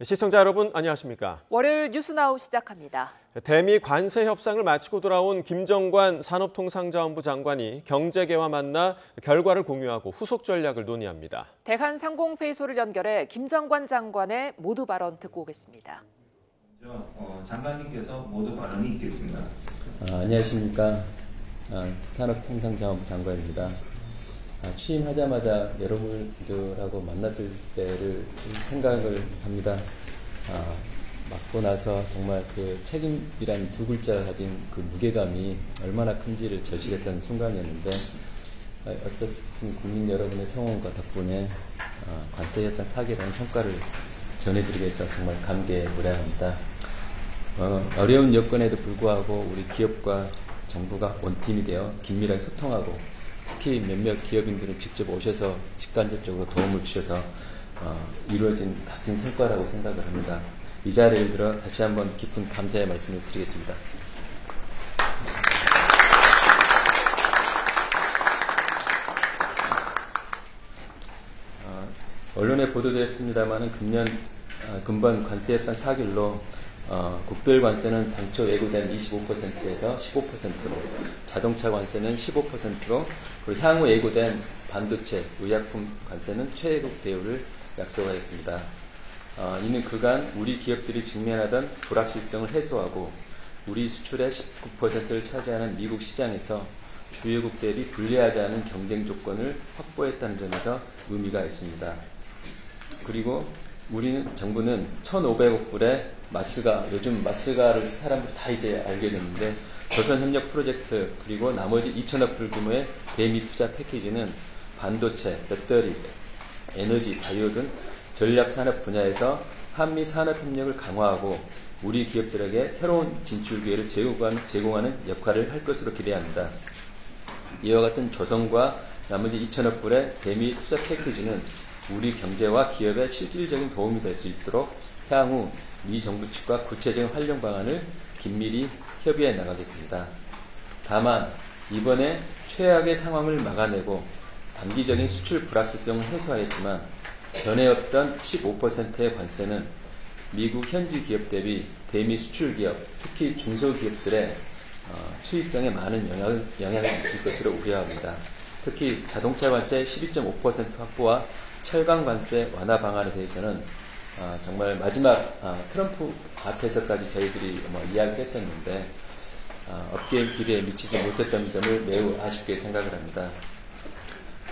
시청자 여러분 안녕하십니까? 월요일 뉴스나우 시작합니다. 대미 관세 협상을 마치고 돌아온 김정관 산업통상자원부 장관이 경제계와 만나 결과를 공유하고 후속 전략을 논의합니다. 대한 상공회의소를 연결해 김정관 장관의 모두 발언 듣고 오겠습니다. 장관님께서 모두 발언이 있겠습니다. 안녕하십니까? 산업통상자원부 장관입니다. 취임하자마자 여러분들하고 만났을 때를 생각을 합니다. 맡고 나서 정말 그 책임이란 두 글자가 가진 그 무게감이 얼마나 큰지를 저실했던 순간이었는데 어떻든 국민 여러분의 성원과 덕분에 관세협상 타결한 성과를 전해드리기 위해서 정말 감개에 무량합니다. 어려운 여건에도 불구하고 우리 기업과 정부가 원팀이 되어 긴밀하게 소통하고 특히 몇몇 기업인들은 직접 오셔서 직간접적으로 도움을 주셔서 이루어진 값진 성과라고 생각을 합니다. 이 자리를 들어 다시 한번 깊은 감사의 말씀을 드리겠습니다. 언론에 보도되었습니다만 금번 관세협상 타결로 국별 관세는 당초 예고된 25%에서 15%로, 자동차 관세는 15%로, 그리고 향후 예고된 반도체, 의약품 관세는 최애국 대우를 약속하였습니다. 이는 그간 우리 기업들이 직면하던 불확실성을 해소하고 우리 수출의 19%를 차지하는 미국 시장에서 주요국 대비 불리하지 않은 경쟁 조건을 확보했다는 점에서 의미가 있습니다. 그리고 정부는 1,500억 불의 요즘 마스가를 사람들이 다 이제 알게 됐는데, 조선협력 프로젝트 그리고 나머지 2,000억 불 규모의 대미 투자 패키지는 반도체, 배터리, 에너지, 바이오 등 전략 산업 분야에서 한미 산업 협력을 강화하고 우리 기업들에게 새로운 진출 기회를 제공하는 역할을 할 것으로 기대합니다. 이와 같은 조성과 나머지 2,000억 불의 대미 투자 패키지는 우리 경제와 기업에 실질적인 도움이 될 수 있도록 향후 미 정부 측과 구체적인 활용 방안을 긴밀히 협의해 나가겠습니다. 다만 이번에 최악의 상황을 막아내고 단기적인 수출 불확실성을 해소하였지만 전에 없던 15%의 관세는 미국 현지 기업 대비 대미 수출 기업, 특히 중소기업들의 수익성에 많은 영향을 미칠 것으로 우려합니다. 특히 자동차 관세 12.5% 확보와 철강 관세 완화 방안에 대해서는 정말 마지막 트럼프 앞에서까지 저희들이 이야기했었는데 업계의 기대에 미치지 못했던 점을 매우 아쉽게 생각을 합니다.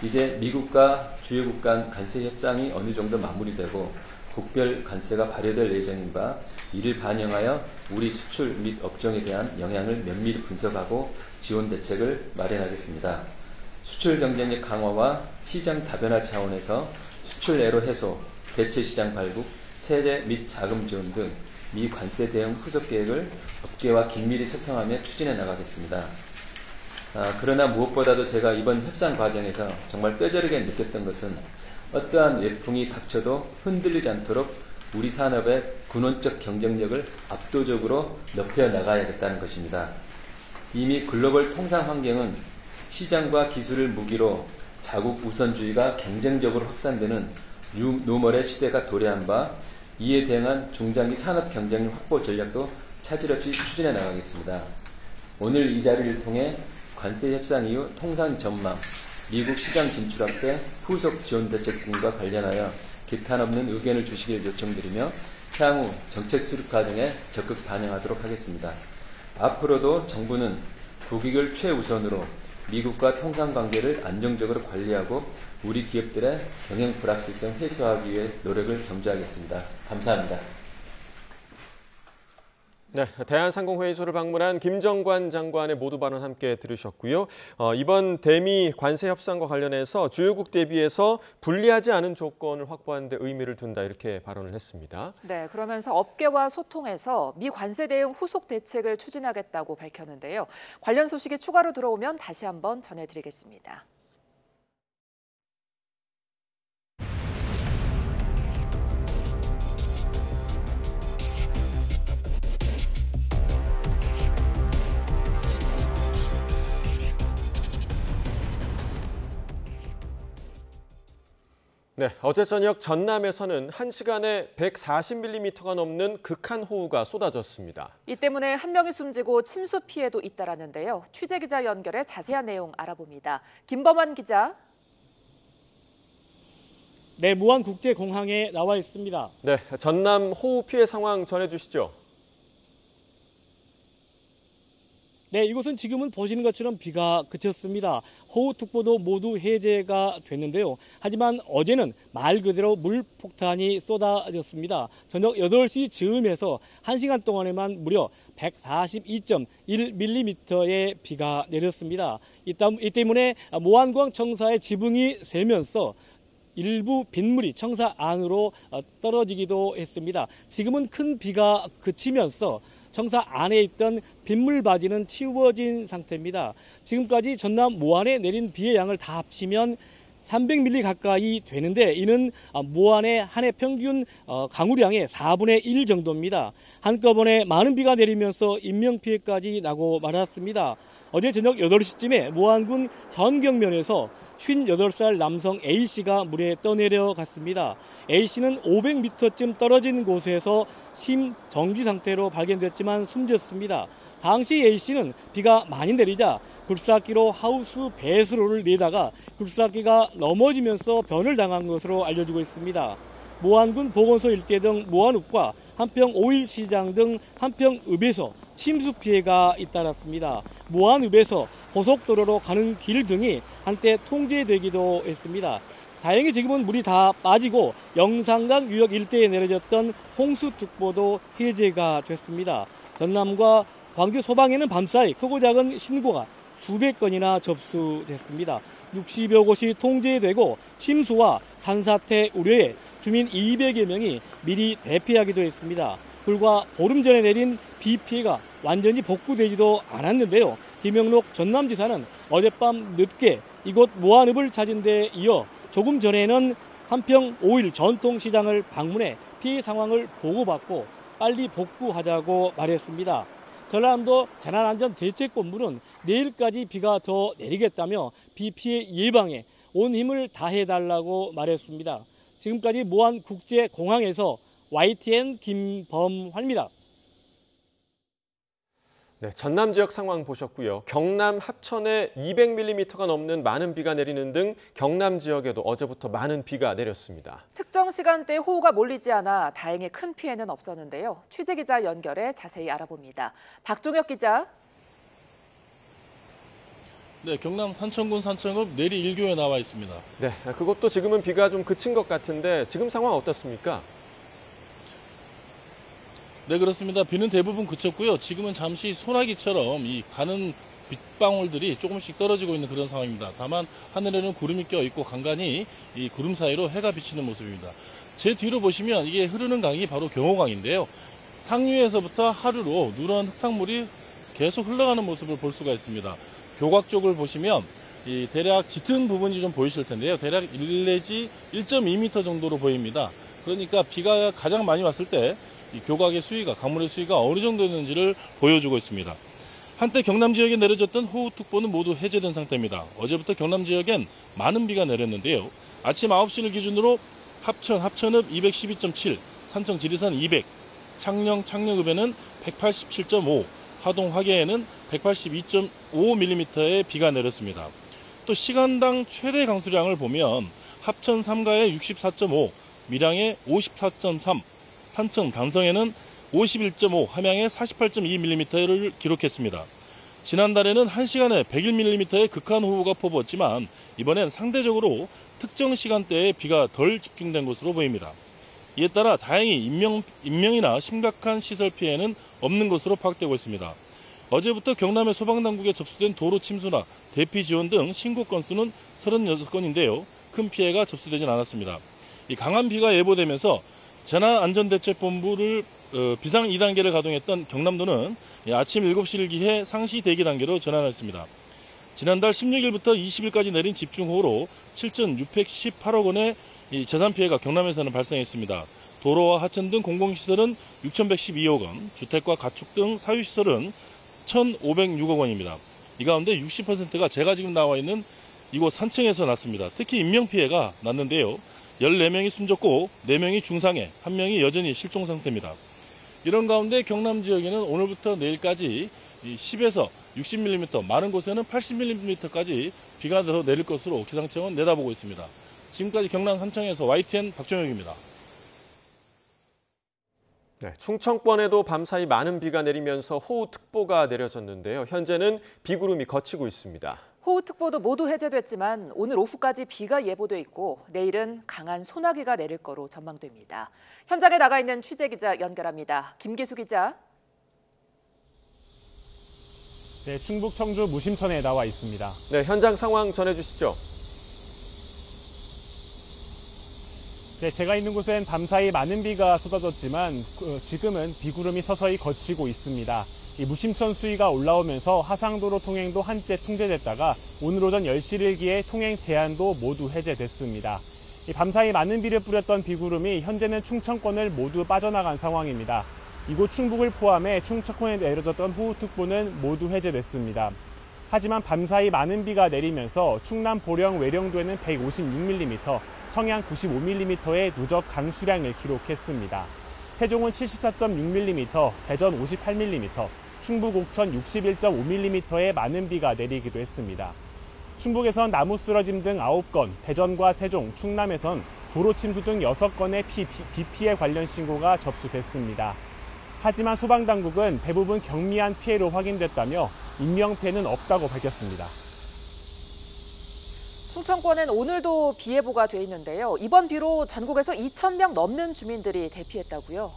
이제 미국과 주요국 간 관세 협상이 어느 정도 마무리되고 국별 관세가 발효될 예정인 바 이를 반영하여 우리 수출 및 업종에 대한 영향을 면밀히 분석하고 지원 대책을 마련하겠습니다. 수출 경쟁력 강화와 시장 다변화 차원에서 수출 애로 해소, 대체 시장 발굴, 세제 및 자금 지원 등 미 관세 대응 후속 계획을 업계와 긴밀히 소통하며 추진해 나가겠습니다. 그러나 무엇보다도 제가 이번 협상 과정에서 정말 뼈저리게 느꼈던 것은 어떠한 외풍이 닥쳐도 흔들리지 않도록 우리 산업의 근원적 경쟁력을 압도적으로 높여 나가야겠다는 것입니다. 이미 글로벌 통상 환경은 시장과 기술을 무기로 자국 우선주의가 경쟁적으로 확산되는 뉴노멀의 시대가 도래한 바, 이에 대응한 중장기 산업 경쟁력 확보 전략도 차질 없이 추진해 나가겠습니다. 오늘 이 자리를 통해 관세 협상 이후 통상 전망, 미국 시장 진출 확대, 후속 지원 대책 등과 관련하여 기탄 없는 의견을 주시길 요청드리며 향후 정책 수립 과정에 적극 반영하도록 하겠습니다. 앞으로도 정부는 국익을 최우선으로 미국과 통상관계를 안정적으로 관리하고 우리 기업들의 경영 불확실성 해소하기 위해 노력을 경주하겠습니다. 감사합니다. 네, 대한상공회의소를 방문한 김정관 장관의 모두 발언 함께 들으셨고요. 이번 대미 관세 협상과 관련해서 주요국 대비해서 불리하지 않은 조건을 확보하는 데 의미를 둔다, 이렇게 발언을 했습니다. 네, 그러면서 업계와 소통해서 미 관세 대응 후속 대책을 추진하겠다고 밝혔는데요. 관련 소식이 추가로 들어오면 다시 한번 전해드리겠습니다. 네, 어제 저녁 전남에서는 1시간에 140mm가 넘는 극한 호우가 쏟아졌습니다. 이 때문에 한 명이 숨지고 침수 피해도 잇따랐는데요. 취재기자 연결해 자세한 내용 알아봅니다. 김범환 기자. 네, 무안국제공항에 나와 있습니다. 네, 전남 호우 피해 상황 전해주시죠. 네, 이곳은 지금은 보시는 것처럼 비가 그쳤습니다. 호우특보도 모두 해제가 됐는데요. 하지만 어제는 말 그대로 물폭탄이 쏟아졌습니다. 저녁 8시 즈음에서 1시간 동안에만 무려 142.1mm의 비가 내렸습니다. 이 때문에 모안광 청사의 지붕이 새면서 일부 빗물이 청사 안으로 떨어지기도 했습니다. 지금은 큰 비가 그치면서 청사 안에 있던 빗물바지는 치워진 상태입니다. 지금까지 전남 모안에 내린 비의 양을 다 합치면 300mm 가까이 되는데 이는 모안의 한 해 평균 강우량의 4분의 1 정도입니다. 한꺼번에 많은 비가 내리면서 인명피해까지 나고 말았습니다. 어제 저녁 8시쯤에 모안군 현경면에서 58살 남성 A씨가 물에 떠내려갔습니다. A씨는 500m쯤 떨어진 곳에서 심정지 상태로 발견됐지만 숨졌습니다. 당시 A씨는 비가 많이 내리자 굴삭기로 하우스 배수로를 내다가 굴삭기가 넘어지면서 변을 당한 것으로 알려지고 있습니다. 모안군 보건소 일대 등 모안읍과 한평 오일시장 등 한평읍에서 침수 피해가 잇따랐습니다. 모안읍에서 고속도로로 가는 길 등이 한때 통제되기도 했습니다. 다행히 지금은 물이 다 빠지고 영산강 유역 일대에 내려졌던 홍수특보도 해제가 됐습니다. 전남과 광주 소방에는 밤사이 크고 작은 신고가 수백 건이나 접수됐습니다. 60여 곳이 통제되고 침수와 산사태 우려에 주민 200여 명이 미리 대피하기도 했습니다. 불과 보름 전에 내린 비 피해가 완전히 복구되지도 않았는데요. 김영록 전남지사는 어젯밤 늦게 이곳 모안읍을 찾은 데 이어 조금 전에는 한평 5일 전통시장을 방문해 피해 상황을 보고받고 빨리 복구하자고 말했습니다. 전라남도 재난안전대책본부는 내일까지 비가 더 내리겠다며 비 피해 예방에 온 힘을 다해달라고 말했습니다. 지금까지 모안국제공항에서 YTN 김범환입니다. 네, 전남 지역 상황 보셨고요. 경남 합천에 200mm가 넘는 많은 비가 내리는 등 경남 지역에도 어제부터 많은 비가 내렸습니다. 특정 시간대에 호우가 몰리지 않아 다행히 큰 피해는 없었는데요. 취재기자 연결해 자세히 알아봅니다. 박종혁 기자. 네, 경남 산천군 산천읍 내리 1교에 나와 있습니다. 네, 그것도 지금은 비가 좀 그친 것 같은데 지금 상황 어떻습니까? 네, 그렇습니다. 비는 대부분 그쳤고요. 지금은 잠시 소나기처럼 이 가는 빗방울들이 조금씩 떨어지고 있는 그런 상황입니다. 다만 하늘에는 구름이 껴있고 간간히 이 구름 사이로 해가 비치는 모습입니다. 제 뒤로 보시면 이게 흐르는 강이 바로 경호강인데요. 상류에서부터 하류로 누런 흙탕물이 계속 흘러가는 모습을 볼 수가 있습니다. 교각 쪽을 보시면 이 대략 짙은 부분이 좀 보이실 텐데요. 대략 1 내지 1.2m 정도로 보입니다. 그러니까 비가 가장 많이 왔을 때 이 교각의 수위가, 강물의 수위가 어느 정도였는지를 보여주고 있습니다. 한때 경남 지역에 내려졌던 호우특보는 모두 해제된 상태입니다. 어제부터 경남 지역엔 많은 비가 내렸는데요. 아침 9시를 기준으로 합천읍 212.7, 산청 지리산 200, 창녕읍에는 187.5, 하동 화계에는 182.5mm의 비가 내렸습니다. 또 시간당 최대 강수량을 보면 합천 삼가에 64.5, 밀양에 54.3, 산청 단성에는 51.5, 함양에 48.2mm를 기록했습니다. 지난달에는 1시간에 101mm의 극한 호우가 퍼부었지만 이번엔 상대적으로 특정 시간대에 비가 덜 집중된 것으로 보입니다. 이에 따라 다행히 인명이나 심각한 시설 피해는 없는 것으로 파악되고 있습니다. 어제부터 경남의 소방당국에 접수된 도로 침수나 대피 지원 등 신고 건수는 36건인데요. 큰 피해가 접수되진 않았습니다. 이 강한 비가 예보되면서 재난안전대책본부를 비상 2단계를 가동했던 경남도는 아침 7시를 기해 상시 대기 단계로 전환했습니다. 지난달 16일부터 20일까지 내린 집중호우로 7,618억 원의 재산 피해가 경남에서는 발생했습니다. 도로와 하천 등 공공시설은 6,112억 원, 주택과 가축 등 사유시설은 1,506억 원입니다. 이 가운데 60%가 제가 지금 나와 있는 이곳 산청에서 났습니다. 특히 인명피해가 났는데요. 14명이 숨졌고 4명이 중상해, 1명이 여전히 실종 상태입니다. 이런 가운데 경남 지역에는 오늘부터 내일까지 10에서 60mm, 많은 곳에는 80mm까지 비가 더 내릴 것으로 기상청은 내다보고 있습니다. 지금까지 경남 삼청에서 YTN 박종혁입니다. 네, 충청권에도 밤사이 많은 비가 내리면서 호우특보가 내려졌는데요. 현재는 비구름이 걷히고 있습니다. 호우특보도 모두 해제됐지만 오늘 오후까지 비가 예보돼 있고 내일은 강한 소나기가 내릴 거로 전망됩니다. 현장에 나가 있는 취재기자 연결합니다. 김기수 기자. 네, 충북 청주 무심천에 나와 있습니다. 네, 현장 상황 전해주시죠. 네, 제가 있는 곳엔 밤사이 많은 비가 쏟아졌지만 지금은 비구름이 서서히 걷히고 있습니다. 이 무심천 수위가 올라오면서 하상도로 통행도 한때 통제됐다가 오늘 오전 10시를 일기에 통행 제한도 모두 해제됐습니다. 이 밤사이 많은 비를 뿌렸던 비구름이 현재는 충청권을 모두 빠져나간 상황입니다. 이곳 충북을 포함해 충청권에 내려졌던 호우특보는 모두 해제됐습니다. 하지만 밤사이 많은 비가 내리면서 충남 보령 외령도에는 156mm, 청양 95mm의 누적 강수량을 기록했습니다. 세종은 74.6mm, 대전 58mm, 충북 옥천 61.5mm의 많은 비가 내리기도 했습니다. 충북에선 나무 쓰러짐 등 9건, 대전과 세종, 충남에선 도로 침수 등 6건의 비 피해 관련 신고가 접수됐습니다. 하지만 소방당국은 대부분 경미한 피해로 확인됐다며 인명피해는 없다고 밝혔습니다. 충청권엔 오늘도 비 예보가 돼 있는데요. 이번 비로 전국에서 2,000명 넘는 주민들이 대피했다고요?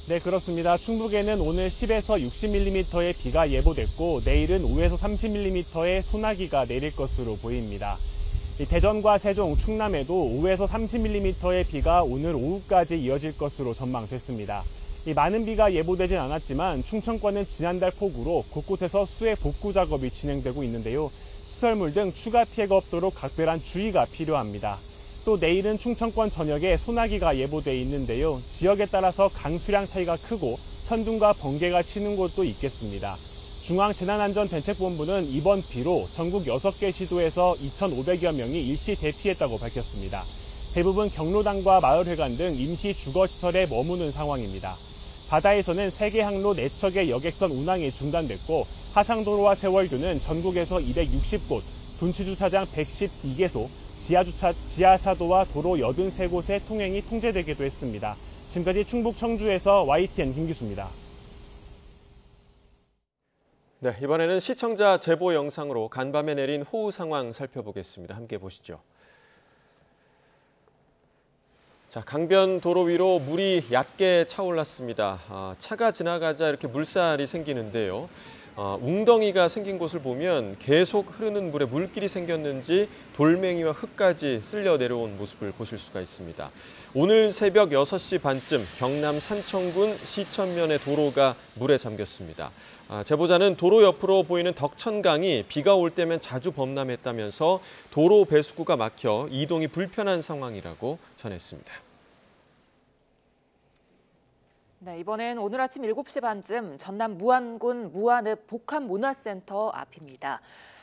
네, 그렇습니다. 충북에는 오늘 10에서 60mm의 비가 예보됐고 내일은 5에서 30mm의 소나기가 내릴 것으로 보입니다. 대전과 세종, 충남에도 5에서 30mm의 비가 오늘 오후까지 이어질 것으로 전망됐습니다. 많은 비가 예보되진 않았지만 충청권은 지난달 폭우로 곳곳에서 수해 복구 작업이 진행되고 있는데요. 시설물 등 추가 피해가 없도록 각별한 주의가 필요합니다. 또 내일은 충청권 전역에 소나기가 예보돼 있는데요. 지역에 따라서 강수량 차이가 크고 천둥과 번개가 치는 곳도 있겠습니다. 중앙재난안전대책본부는 이번 비로 전국 6개 시도에서 2,500여 명이 일시 대피했다고 밝혔습니다. 대부분 경로당과 마을회관 등 임시 주거시설에 머무는 상황입니다. 바다에서는 3개 항로 4척의 여객선 운항이 중단됐고 하상도로와 세월교는 전국에서 260곳, 분치주차장 112개소, 지하차도와 도로 83곳의 통행이 통제되기도 했습니다. 지금까지 충북 청주에서 YTN 김기수입니다. 네, 이번에는 시청자 제보 영상으로 간밤에 내린 호우 상황 살펴보겠습니다. 함께 보시죠. 자, 강변 도로 위로 물이 얕게 차올랐습니다. 차가 지나가자 이렇게 물살이 생기는데요. 웅덩이가 생긴 곳을 보면 계속 흐르는 물에 물길이 생겼는지 돌멩이와 흙까지 쓸려 내려온 모습을 보실 수가 있습니다. 오늘 새벽 6시 반쯤 경남 산청군 시천면의 도로가 물에 잠겼습니다. 제보자는 도로 옆으로 보이는 덕천강이 비가 올 때면 자주 범람했다면서 도로 배수구가 막혀 이동이 불편한 상황이라고 전했습니다. 네, 이번엔 오늘 아침 7시 반쯤 전남 무안군 무안읍 복합문화센터 앞입니다.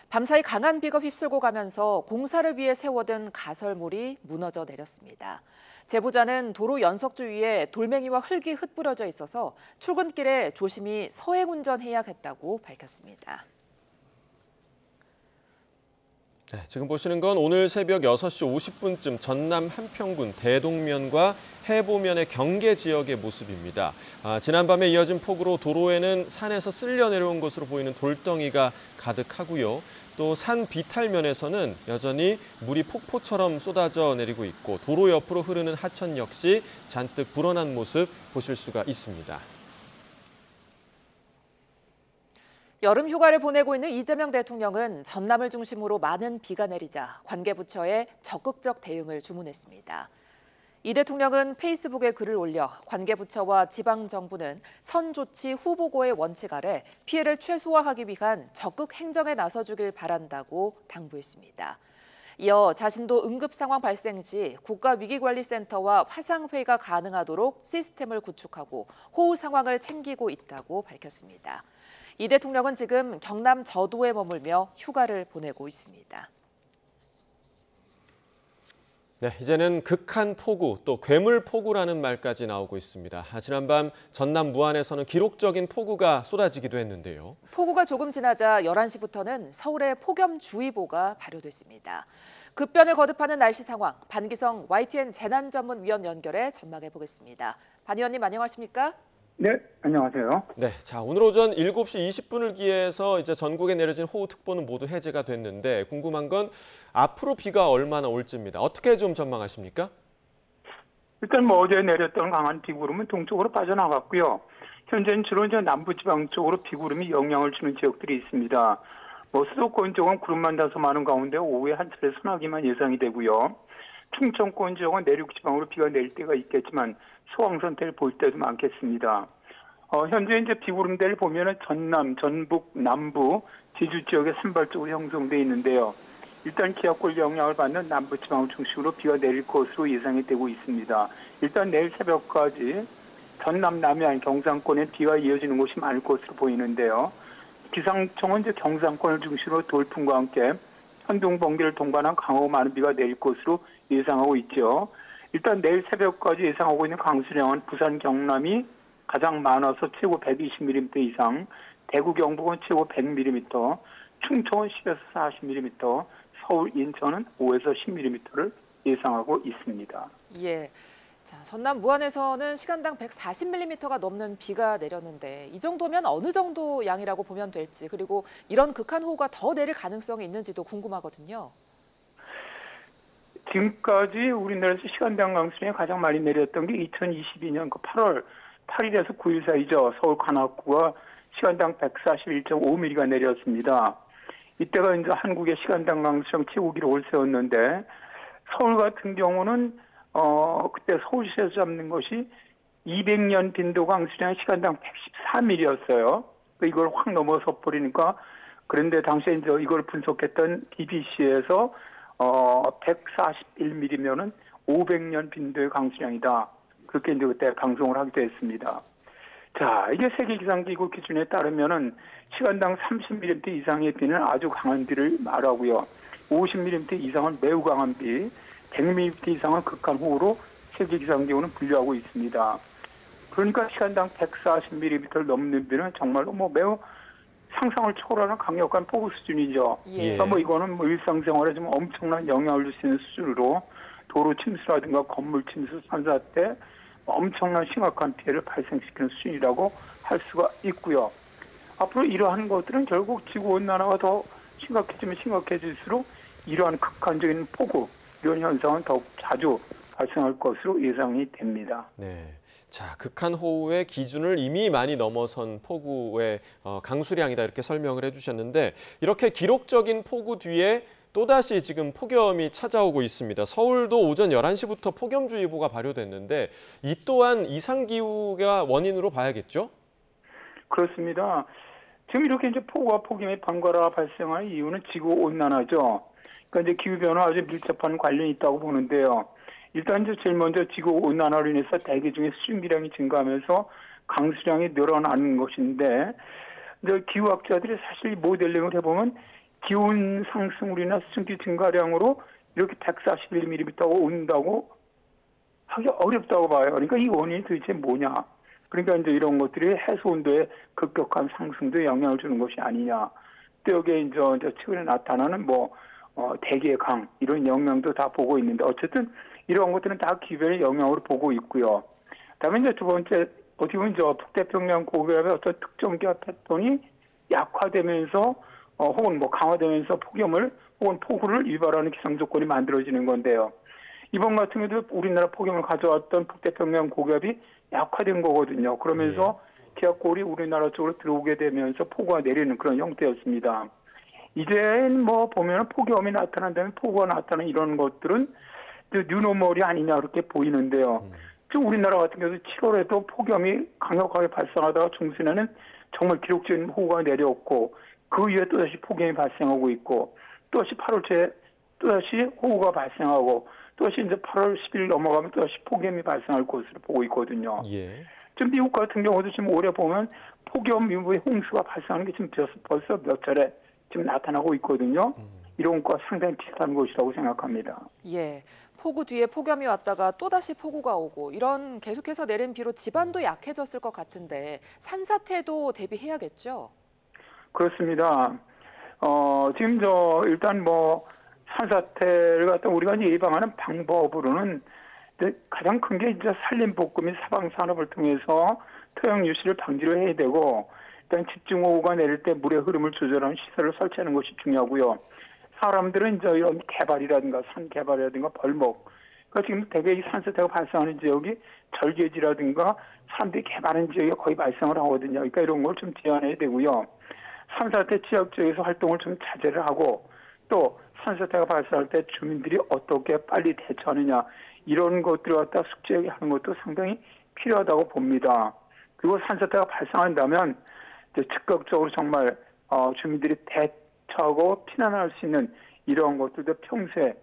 밤사이 강한 비가 휩쓸고 가면서 공사를 위해 세워둔 가설물이 무너져 내렸습니다. 제보자는 도로 연석주 위에 돌멩이와 흙이 흩뿌려져 있어서 출근길에 조심히 서행 운전해야겠다고 밝혔습니다. 네, 지금 보시는 건 오늘 새벽 6시 50분쯤 전남 한평군 대동면과 해보면의 경계 지역의 모습입니다. 지난밤에 이어진 폭우로 도로에는 산에서 쓸려 내려온 것으로 보이는 돌덩이가 가득하고요. 또 산 비탈면에서는 여전히 물이 폭포처럼 쏟아져 내리고 있고 도로 옆으로 흐르는 하천 역시 잔뜩 불어난 모습 보실 수가 있습니다. 여름 휴가를 보내고 있는 이재명 대통령은 전남을 중심으로 많은 비가 내리자 관계부처에 적극적 대응을 주문했습니다. 이 대통령은 페이스북에 글을 올려 관계부처와 지방정부는 선조치 후보고의 원칙 아래 피해를 최소화하기 위한 적극 행정에 나서주길 바란다고 당부했습니다. 이어 자신도 응급 상황 발생 시 국가위기관리센터와 화상회의가 가능하도록 시스템을 구축하고 호우 상황을 챙기고 있다고 밝혔습니다. 이 대통령은 지금 경남 저도에 머물며 휴가를 보내고 있습니다. 네, 이제는 극한 폭우, 또 괴물 폭우라는 말까지 나오고 있습니다. 지난밤 전남 무안에서는 기록적인 폭우가 쏟아지기도 했는데요. 폭우가 조금 지나자 11시부터는 서울에 폭염주의보가 발효됐습니다. 급변을 거듭하는 날씨 상황, 반기성 YTN 재난전문위원 연결해 전망해 보겠습니다. 반 의원님 안녕하십니까? 네, 안녕하세요. 네, 자 오늘 오전 7시 20분을 기해서 이제 전국에 내려진 호우특보는 모두 해제가 됐는데 궁금한 건 앞으로 비가 얼마나 올지입니다. 어떻게 좀 전망하십니까? 일단 뭐 어제 내렸던 강한 비구름은 동쪽으로 빠져나갔고요. 현재는 주로 이제 남부지방 쪽으로 비구름이 영향을 주는 지역들이 있습니다. 뭐 수도권 쪽은 구름만 다소 많은 가운데 오후에 한 차례 소나기만 예상이 되고요. 충청권 지역은 내륙 지방으로 비가 내릴 때가 있겠지만 소강선대를 볼 때도 많겠습니다. 현재 이제 비구름대를 보면은 전남, 전북, 남부, 제주 지역에 산발적으로 형성돼 있는데요. 일단 기압골 영향을 받는 남부 지방을 중심으로 비가 내릴 것으로 예상이 되고 있습니다. 일단 내일 새벽까지 전남, 남해안, 경상권에 비가 이어지는 곳이 많을 것으로 보이는데요. 기상청은 이제 경상권을 중심으로 돌풍과 함께 현동, 번개를 동반한 강하고 많은 비가 내릴 것으로 예상하고 있죠. 일단 내일 새벽까지 예상하고 있는 강수량은 부산, 경남이 가장 많아서 최고 120mm 이상, 대구, 경북은 최고 100mm, 충청은 10에서 40mm, 서울, 인천은 5에서 10mm를 예상하고 있습니다. 예. 자, 전남 무안에서는 시간당 140mm가 넘는 비가 내렸는데 이 정도면 어느 정도 양이라고 보면 될지, 그리고 이런 극한 호우가 더 내릴 가능성이 있는지도 궁금하거든요. 지금까지 우리나라에서 시간당 강수량이 가장 많이 내렸던 게 2022년 8월 8일에서 9일 사이죠. 서울 관악구가 시간당 141.5mm가 내렸습니다. 이때가 이제 한국의 시간당 강수량 최고 기록을 세웠는데 서울 같은 경우는 그때 서울시에서 잡는 것이 200년 빈도 강수량 시간당 114mm였어요. 이걸 확 넘어서 버리니까, 그런데 당시에 이제 이걸 분석했던 BBC에서 141mm면은 500년 빈도의 강수량이다. 그렇게 이제 그때 방송을 하기도 했습니다. 자, 이게 세계기상기구 기준에 따르면은 시간당 30mm 이상의 비는 아주 강한 비를 말하고요. 50mm 이상은 매우 강한 비, 100mm 이상은 극한 호우로 세계기상기구는 분류하고 있습니다. 그러니까 시간당 140mm를 넘는 비는 정말로 뭐 매우 상상을 초월하는 강력한 폭우 수준이죠. 예. 그러니까 뭐 이거는 뭐 일상생활에 좀 엄청난 영향을 줄 수 있는 수준으로 도로 침수라든가 건물 침수, 산사태 엄청난 심각한 피해를 발생시키는 수준이라고 할 수가 있고요. 앞으로 이러한 것들은 결국 지구온난화가 더 심각해지면 심각해질수록 이러한 극한적인 폭우, 이런 현상은 더욱 자주 발생할 것으로 예상이 됩니다. 네, 자 극한 호우의 기준을 이미 많이 넘어선 폭우의 강수량이다 이렇게 설명을 해주셨는데 이렇게 기록적인 폭우 뒤에 또다시 지금 폭염이 찾아오고 있습니다. 서울도 오전 11시부터 폭염주의보가 발효됐는데 이 또한 이상기후가 원인으로 봐야겠죠? 그렇습니다. 지금 이렇게 이제 폭우와 폭염이 번갈아 발생할 이유는 지구온난화죠. 그러니까 이제 기후변화 아주 밀접한 관련이 있다고 보는데요. 일단 이제 제일 먼저 지구온난화로 인해서 대기 중에 수증기량이 증가하면서 강수량이 늘어나는 것인데, 이제 기후학자들이 사실 모델링을 해보면 기온 상승으로나 수증기 증가량으로 이렇게 141mm가 온다고 하기 어렵다고 봐요. 그러니까 이 원인이 도대체 뭐냐? 그러니까 이제 이런 것들이 해수 온도의 급격한 상승도 영향을 주는 것이 아니냐. 또 여기에 이제 최근에 나타나는 대기의 강 이런 영향도 다 보고 있는데 어쨌든 이런 것들은 다 기후변의 영향으로 보고 있고요. 그다음에 이제 두 번째 어떻게 보면 북태평양 고기압의 어떤 특정 기압 패턴이 약화되면서 혹은 강화되면서 폭염을 혹은 폭우를 유발하는 기상 조건이 만들어지는 건데요. 이번 같은 경우도 우리나라 폭염을 가져왔던 북태평양 고기압이 약화된 거거든요. 그러면서 기압골이 우리나라 쪽으로 들어오게 되면서 폭우가 내리는 그런 형태였습니다. 이제는 보면 폭염이 나타난다면 폭우가 나타나는 이런 것들은 뉴노멀이 아니냐 그렇게 보이는데요. 지금 우리나라 같은 경우도 7월에도 폭염이 강력하게 발생하다가 중순에는 정말 기록적인 호우가 내려왔고 그 이후에 또다시 폭염이 발생하고 있고 또다시 8월 초에 또다시 호우가 발생하고 또다시 이제 8월 10일 넘어가면 또다시 폭염이 발생할 것으로 보고 있거든요. 예. 지금 미국 같은 경우도 지금 올해 보면 폭염 이후에 홍수가 발생하는 게 지금 벌써 몇 차례 지금 나타나고 있거든요. 이런 것과 상당히 비슷한 것이라고 생각합니다. 예, 폭우 뒤에 폭염이 왔다가 또다시 폭우가 오고 이런 계속해서 내린 비로 지반도 약해졌을 것 같은데 산사태도 대비해야겠죠? 그렇습니다. 지금 일단 산사태를 갖다 우리가 이제 예방하는 방법으로는 이제 가장 큰 게 이제 산림복구 및 사방산업을 통해서 토양 유실을 방지를 해야 되고, 일단 집중호우가 내릴 때 물의 흐름을 조절하는 시설을 설치하는 것이 중요하고요. 사람들은 이제 이런 개발이라든가 산 개발이라든가 벌목, 그러니까 지금 대개 이 산사태가 발생하는 지역이 절개지라든가 사람들이 개발한 지역에 거의 발생을 하거든요. 그러니까 이런 걸 좀 제한해야 되고요. 산사태 지역 지역에서 활동을 좀 자제를 하고, 또 산사태가 발생할 때 주민들이 어떻게 빨리 대처하느냐, 이런 것들을 갖다 숙지하는 것도 상당히 필요하다고 봅니다. 그리고 산사태가 발생한다면 이제 즉각적으로 정말 주민들이 대처하고 피난할 수 있는 이러한 것들도 평소에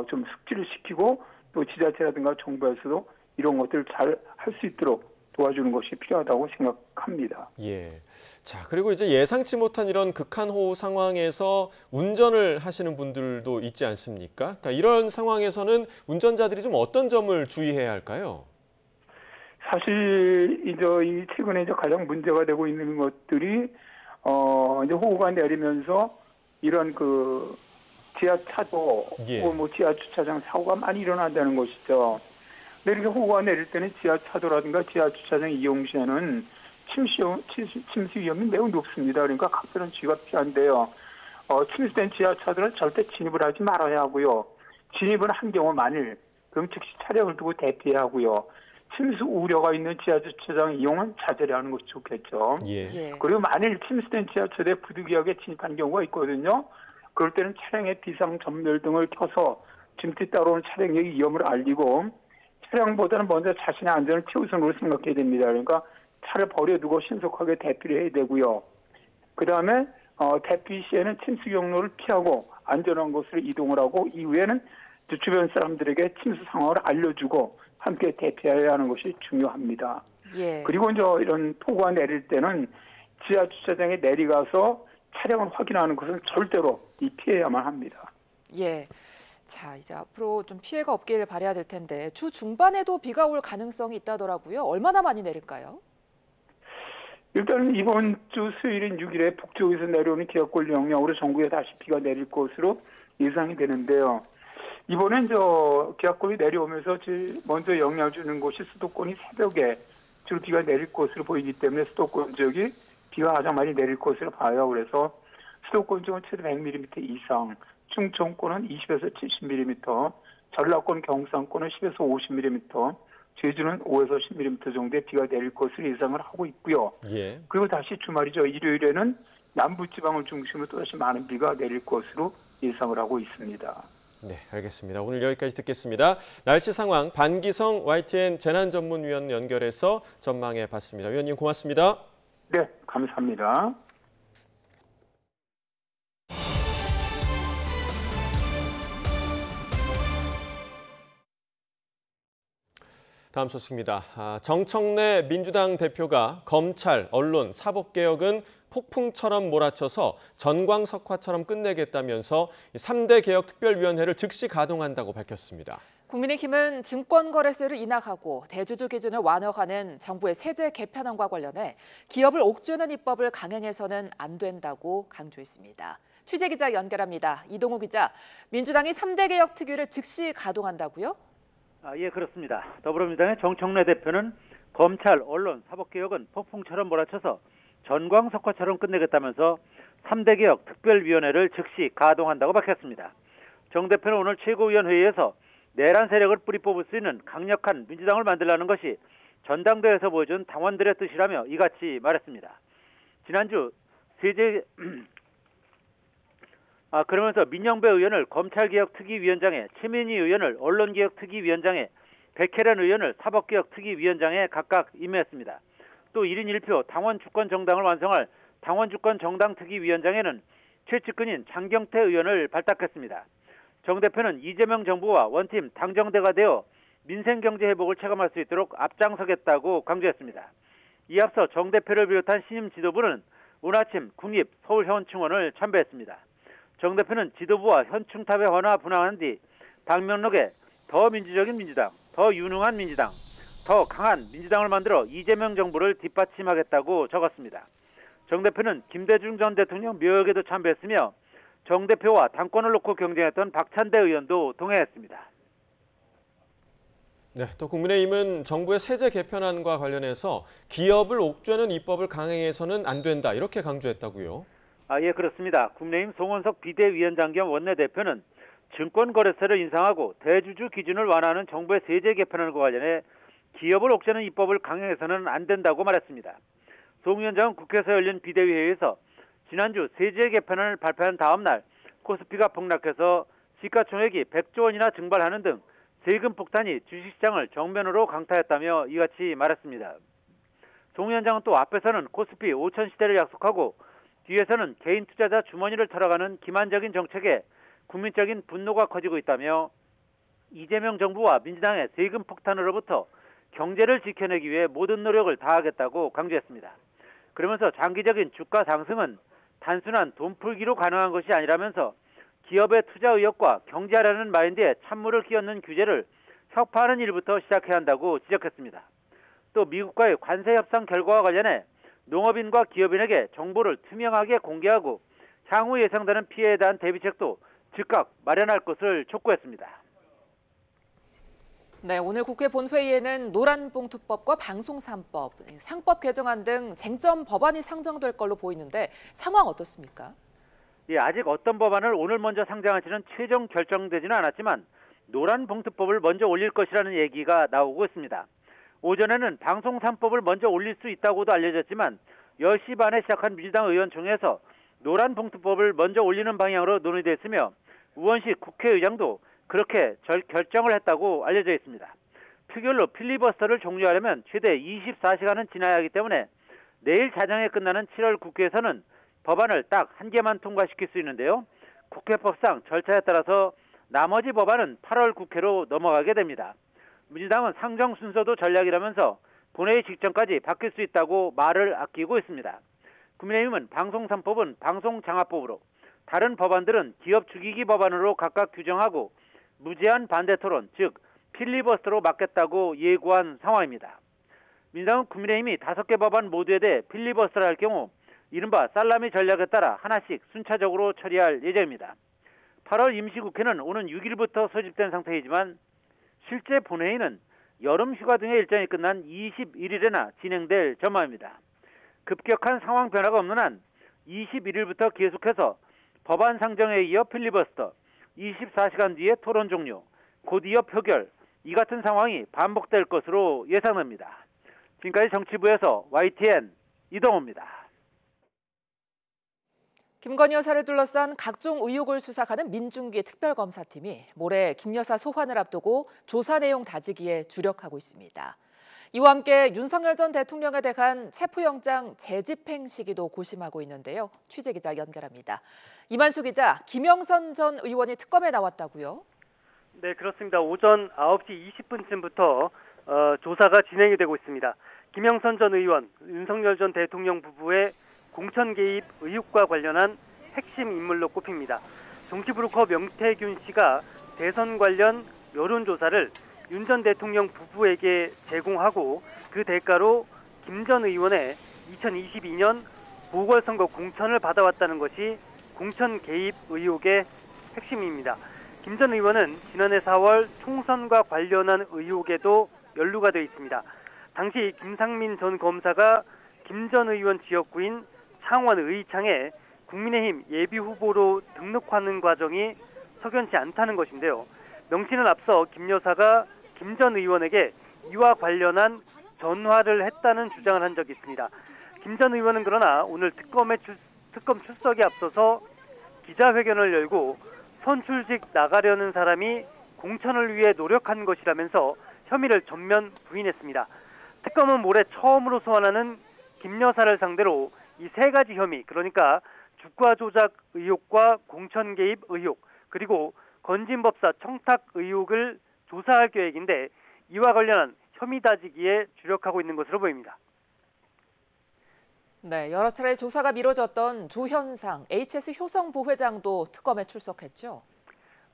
좀 숙지를 시키고, 또 지자체라든가 정부에서도 이런 것들을 잘 할 수 있도록 도와주는 것이 필요하다고 생각합니다. 예. 자, 그리고 이제 예상치 못한 이런 극한호우 상황에서 운전을 하시는 분들도 있지 않습니까? 그러니까 이런 상황에서는 운전자들이 좀 어떤 점을 주의해야 할까요? 사실 이 최근에 이제 가장 문제가 되고 있는 것들이 이제 호우가 내리면서 이런 그 지하차도 예. 혹은 지하 주차장 사고가 많이 일어난다는 것이죠. 근데 이렇게 호우가 내릴 때는 지하차도라든가 지하 주차장 이용 시에는 침수 위험이 매우 높습니다. 그러니까 각별한 주의가 필요한데요. 침수된 지하차도는 절대 진입을 하지 말아야 하고요. 진입을 한 경우 만일 그럼 즉시 차량을 두고 대피해야 하고요. 침수 우려가 있는 지하주차장 이용은 자제를 하는 것이 좋겠죠. 예. 그리고 만일 침수된 지하철에 부득이하게 진입한 경우가 있거든요. 그럴 때는 차량의 비상 전멸 등을 켜서 짐짓 따라오는 차량의 위험을 알리고, 차량보다는 먼저 자신의 안전을 최우선으로 생각해야 됩니다. 그러니까 차를 버려두고 신속하게 대피를 해야 되고요. 그 다음에 대피 시에는 침수 경로를 피하고 안전한 곳으로 이동을 하고, 이후에는 주변 사람들에게 침수 상황을 알려주고 함께 대피해야 하는 것이 중요합니다. 예. 그리고 이제 이런 폭우가 내릴 때는 지하 주차장에 내려가서 차량을 확인하는 것은 절대로 피해야만 합니다. 예. 자, 이제 앞으로 좀 피해가 없길 바라야 될 텐데 주 중반에도 비가 올 가능성이 있다더라고요. 얼마나 많이 내릴까요? 일단 이번 주 수요일인 6일에 북쪽에서 내려오는 기압골 영향으로 전국에 다시 비가 내릴 것으로 예상이 되는데요. 이번엔 기압골이 내려오면서 먼저 영향을 주는 곳이 수도권이 새벽에 주로 비가 내릴 것으로 보이기 때문에 수도권 지역이 비가 가장 많이 내릴 것으로 봐요. 그래서 수도권 지역은 최대 100mm 이상, 충청권은 20에서 70mm, 전라권 경상권은 10에서 50mm, 제주는 5에서 10mm 정도의 비가 내릴 것으로 예상을 하고 있고요. 예. 그리고 다시 주말이죠. 일요일에는 남부지방을 중심으로 또다시 많은 비가 내릴 것으로 예상을 하고 있습니다. 네, 알겠습니다. 오늘 여기까지 듣겠습니다. 날씨 상황 반기성 YTN 재난전문위원 연결해서 전망해 봤습니다. 위원님 고맙습니다. 네, 감사합니다. 다음 소식입니다. 정청래 민주당 대표가 검찰, 언론, 사법개혁은 폭풍처럼 몰아쳐서 전광석화처럼 끝내겠다면서 3대 개혁특별위원회를 즉시 가동한다고 밝혔습니다. 국민의힘은 증권거래세를 인하하고 대주주 기준을 완화하는 정부의 세제 개편안과 관련해 기업을 옥죄는 입법을 강행해서는 안 된다고 강조했습니다. 취재기자 연결합니다. 이동우 기자, 민주당이 3대 개혁 특위를 즉시 가동한다고요? 예, 그렇습니다. 더불어민주당의 정청래 대표는 검찰, 언론, 사법개혁은 폭풍처럼 몰아쳐서 전광석화처럼 끝내겠다면서 3대 개혁 특별위원회를 즉시 가동한다고 밝혔습니다. 정 대표는 오늘 최고위원회의에서 내란 세력을 뿌리 뽑을 수 있는 강력한 민주당을 만들라는 것이 전당대회에서 보여준 당원들의 뜻이라며 이같이 말했습니다. 지난주 그러면서 민영배 의원을 검찰개혁특위위원장에, 최민희 의원을 언론개혁특위위원장에, 백혜련 의원을 사법개혁특위위원장에 각각 임명했습니다. 또 1인 1표 당원주권정당을 완성할 당원주권정당특위위원장에는 최측근인 장경태 의원을 발탁했습니다. 정 대표는 이재명 정부와 원팀 당정대가 되어 민생경제 회복을 체감할 수 있도록 앞장서겠다고 강조했습니다. 이 앞서 정 대표를 비롯한 신임 지도부는 오늘 아침 국립 서울회원청원을 참배했습니다. 정 대표는 지도부와 현충탑의 헌화 분황한 뒤 당명록에 더 민주적인 민주당, 더 유능한 민주당, 더 강한 민주당을 만들어 이재명 정부를 뒷받침하겠다고 적었습니다. 정 대표는 김대중 전 대통령 묘역에도 참배했으며 정 대표와 당권을 놓고 경쟁했던 박찬대 의원도 동행했습니다. 네, 또 국민의힘은 정부의 세제 개편안과 관련해서 기업을 옥죄는 입법을 강행해서는 안 된다 이렇게 강조했다고요. 예, 그렇습니다. 국민의힘 송원석 비대위원장 겸 원내대표는 증권거래세를 인상하고 대주주 기준을 완화하는 정부의 세제 개편안과 관련해 기업을 옥죄는 입법을 강행해서는 안 된다고 말했습니다. 송 위원장은 국회에서 열린 비대위회의에서 지난주 세제 개편안을 발표한 다음 날 코스피가 폭락해서 시가총액이 100조 원이나 증발하는 등 세금 폭탄이 주식시장을 정면으로 강타했다며 이같이 말했습니다. 송 위원장은 또 앞에서는 코스피 5천 시대를 약속하고 뒤에서는 개인 투자자 주머니를 털어가는 기만적인 정책에 국민적인 분노가 커지고 있다며 이재명 정부와 민주당의 세금 폭탄으로부터 경제를 지켜내기 위해 모든 노력을 다하겠다고 강조했습니다. 그러면서 장기적인 주가 상승은 단순한 돈풀기로 가능한 것이 아니라면서 기업의 투자 의욕과 경제하라는 마인드에 찬물을 끼얹는 규제를 혁파하는 일부터 시작해야 한다고 지적했습니다. 또 미국과의 관세 협상 결과와 관련해 농업인과 기업인에게 정보를 투명하게 공개하고 향후 예상되는 피해에 대한 대비책도 즉각 마련할 것을 촉구했습니다. 네, 오늘 국회 본회의에는 노란봉투법과 방송3법, 상법 개정안 등 쟁점 법안이 상정될 걸로 보이는데 상황 어떻습니까? 예, 아직 어떤 법안을 오늘 먼저 상정할지는 최종 결정되지는 않았지만 노란봉투법을 먼저 올릴 것이라는 얘기가 나오고 있습니다. 오전에는 방송 3법을 먼저 올릴 수 있다고도 알려졌지만 10시 반에 시작한 민주당 의원총회에서 노란봉투법을 먼저 올리는 방향으로 논의됐으며 우원식 국회의장도 그렇게 결정을 했다고 알려져 있습니다. 표결로 필리버스터를 종료하려면 최대 24시간은 지나야 하기 때문에 내일 자정에 끝나는 7월 국회에서는 법안을 딱 한 개만 통과시킬 수 있는데요. 국회법상 절차에 따라서 나머지 법안은 8월 국회로 넘어가게 됩니다. 민주당은 상정 순서도 전략이라면서 본회의 직전까지 바뀔 수 있다고 말을 아끼고 있습니다. 국민의힘은 방송 3법은 방송장악법으로, 다른 법안들은 기업 죽이기 법안으로 각각 규정하고 무제한 반대 토론, 즉 필리버스터로 막겠다고 예고한 상황입니다. 민주당은 국민의힘이 5개 법안 모두에 대해 필리버스터를 할 경우 이른바 살라미 전략에 따라 하나씩 순차적으로 처리할 예정입니다. 8월 임시국회는 오는 6일부터 소집된 상태이지만 실제 본회의는 여름 휴가 등의 일정이 끝난 21일에나 진행될 전망입니다. 급격한 상황 변화가 없는 한 21일부터 계속해서 법안 상정에 이어 필리버스터, 24시간 뒤에 토론 종료, 곧 이어 표결, 이 같은 상황이 반복될 것으로 예상됩니다. 지금까지 정치부에서 YTN 이동호입니다. 김건희 여사를 둘러싼 각종 의혹을 수사하는 민중기 특별검사팀이 모레 김 여사 소환을 앞두고 조사 내용 다지기에 주력하고 있습니다. 이와 함께 윤석열 전 대통령에 대한 체포영장 재집행 시기도 고심하고 있는데요. 취재기자 연결합니다. 이만수 기자, 김영선 전 의원이 특검에 나왔다고요? 네, 그렇습니다. 오전 9시 20분쯤부터 조사가 진행이 되고 있습니다. 김영선 전 의원, 윤석열 전 대통령 부부의 공천 개입 의혹과 관련한 핵심 인물로 꼽힙니다. 정치브로커 명태균 씨가 대선 관련 여론조사를 윤 전 대통령 부부에게 제공하고 그 대가로 김 전 의원의 2022년 보궐선거 공천을 받아왔다는 것이 공천 개입 의혹의 핵심입니다. 김 전 의원은 지난해 4월 총선과 관련한 의혹에도 연루가 되어 있습니다. 당시 김상민 전 검사가 김 전 의원 지역구인 창원 의창에 국민의힘 예비후보로 등록하는 과정이 석연치 않다는 것인데요. 명 씨는 앞서 김 여사가 김 전 의원에게 이와 관련한 전화를 했다는 주장을 한 적이 있습니다. 김 전 의원은 그러나 오늘 특검 출석에 앞서서 기자회견을 열고 선출직 나가려는 사람이 공천을 위해 노력한 것이라면서 혐의를 전면 부인했습니다. 특검은 모레 처음으로 소환하는 김 여사를 상대로 이 세 가지 혐의, 그러니까 주가 조작 의혹과 공천 개입 의혹, 그리고 건진법사 청탁 의혹을 조사할 계획인데 이와 관련한 혐의 다지기에 주력하고 있는 것으로 보입니다. 네, 여러 차례 조사가 미뤄졌던 조현상 HS 효성 부회장도 특검에 출석했죠.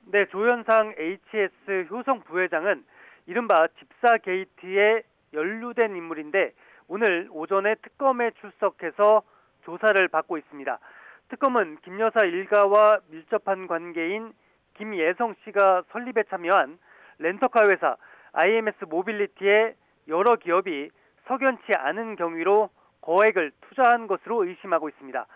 네, 조현상 HS 효성 부회장은 이른바 집사 게이트에 연루된 인물인데 오늘 오전에 특검에 출석해서 조사를 받고 있습니다. 특검은 김 여사 일가와 밀접한 관계인 김예성 씨가 설립에 참여한 렌터카 회사 IMS 모빌리티의 여러 기업이 석연치 않은 경위로 거액을 투자한 것으로 의심하고 있습니다.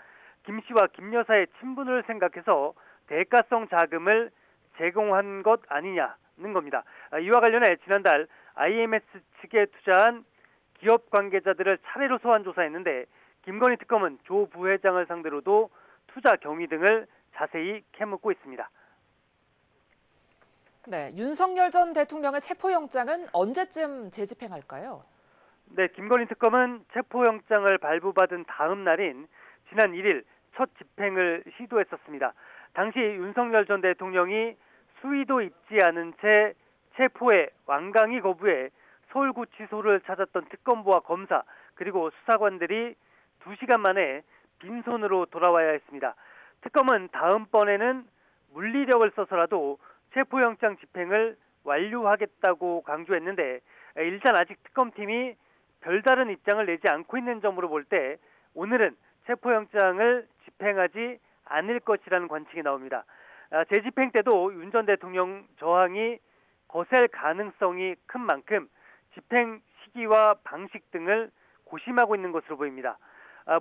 김 씨와 김 여사의 친분을 생각해서 대가성 자금을 제공한 것 아니냐는 겁니다. 이와 관련해 지난달 IMS 측에 투자한 기업 관계자들을 차례로 소환 조사했는데 김건희 특검은 조 부회장을 상대로도 투자 경위 등을 자세히 캐묻고 있습니다. 네, 윤석열 전 대통령의 체포영장은 언제쯤 재집행할까요? 네, 김건희 특검은 체포영장을 발부받은 다음 날인 지난 1일 첫 집행을 시도했었습니다. 당시 윤석열 전 대통령이 수위도 입지 않은 채 체포에 완강히 거부해 서울구치소를 찾았던 특검부와 검사 그리고 수사관들이 2시간 만에 빈손으로 돌아와야 했습니다. 특검은 다음번에는 물리력을 써서라도 체포영장 집행을 완료하겠다고 강조했는데 일단 아직 특검팀이 별다른 입장을 내지 않고 있는 점으로 볼 때 오늘은 체포영장을 집행하지 않을 것이라는 관측이 나옵니다. 재집행 때도 윤 전 대통령 저항이 거셀 가능성이 큰 만큼 집행 시기와 방식 등을 고심하고 있는 것으로 보입니다.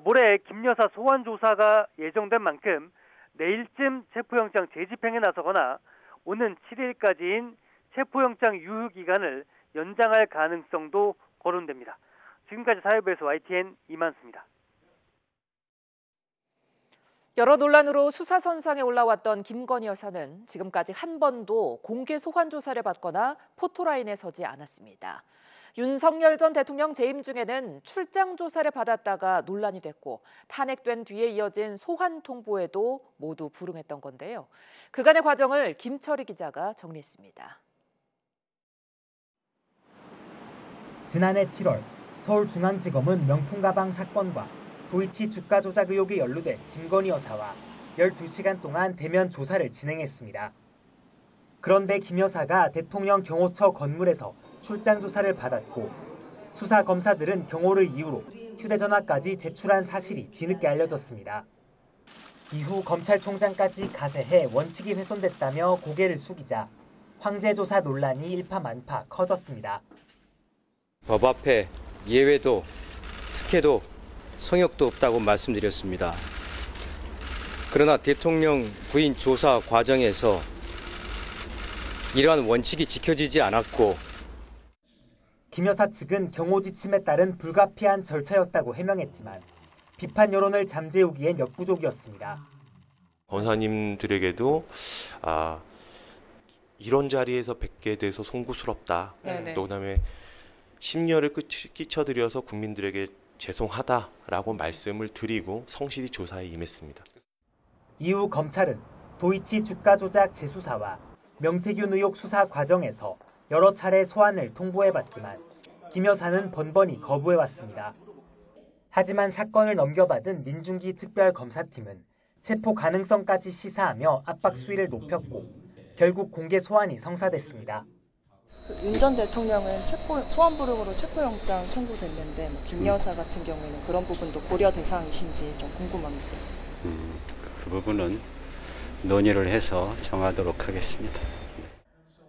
모레 김 여사 소환 조사가 예정된 만큼 내일쯤 체포영장 재집행에 나서거나 오는 7일까지인 체포영장 유효 기간을 연장할 가능성도 거론됩니다. 지금까지 사회부에서 YTN 이만수입니다. 여러 논란으로 수사선상에 올라왔던 김건희 여사는 지금까지 한 번도 공개 소환 조사를 받거나 포토라인에 서지 않았습니다. 윤석열 전 대통령 재임 중에는 출장 조사를 받았다가 논란이 됐고 탄핵된 뒤에 이어진 소환 통보에도 모두 불응했던 건데요. 그간의 과정을 김철희 기자가 정리했습니다. 지난해 7월 서울중앙지검은 명품 가방 사건과 도이치 주가 조작 의혹에 연루된 김건희 여사와 12시간 동안 대면 조사를 진행했습니다. 그런데 김 여사가 대통령 경호처 건물에서 출장 조사를 받았고 수사 검사들은 경호를 이유로 휴대전화까지 제출한 사실이 뒤늦게 알려졌습니다. 이후 검찰총장까지 가세해 원칙이 훼손됐다며 고개를 숙이자 황제 조사 논란이 일파만파 커졌습니다. 법 앞에 예외도 특혜도 성역도 없다고 말씀드렸습니다. 그러나 대통령 부인 조사 과정에서 이러한 원칙이 지켜지지 않았고 김 여사 측은 경호 지침에 따른 불가피한 절차였다고 해명했지만 비판 여론을 잠재우기엔 역부족이었습니다. 검사님들에게도 이런 자리에서 뵙게 돼서 송구스럽다. 또 그다음에 심려를 끼쳐드려서 국민들에게 죄송하다라고 말씀을 드리고 성실히 조사에 임했습니다. 이후 검찰은 도이치 주가 조작 재수사와 명태균 의혹 수사 과정에서 여러 차례 소환을 통보해봤지만 김 여사는 번번이 거부해왔습니다. 하지만 사건을 넘겨받은 민중기 특별검사팀은 체포 가능성까지 시사하며 압박 수위를 높였고 결국 공개 소환이 성사됐습니다. 윤 전 대통령은 소환 부르고로 체포영장 청구됐는데 김 여사 같은 경우에는 그런 부분도 고려 대상이신지 좀 궁금합니다. 그 부분은 논의를 해서 정하도록 하겠습니다.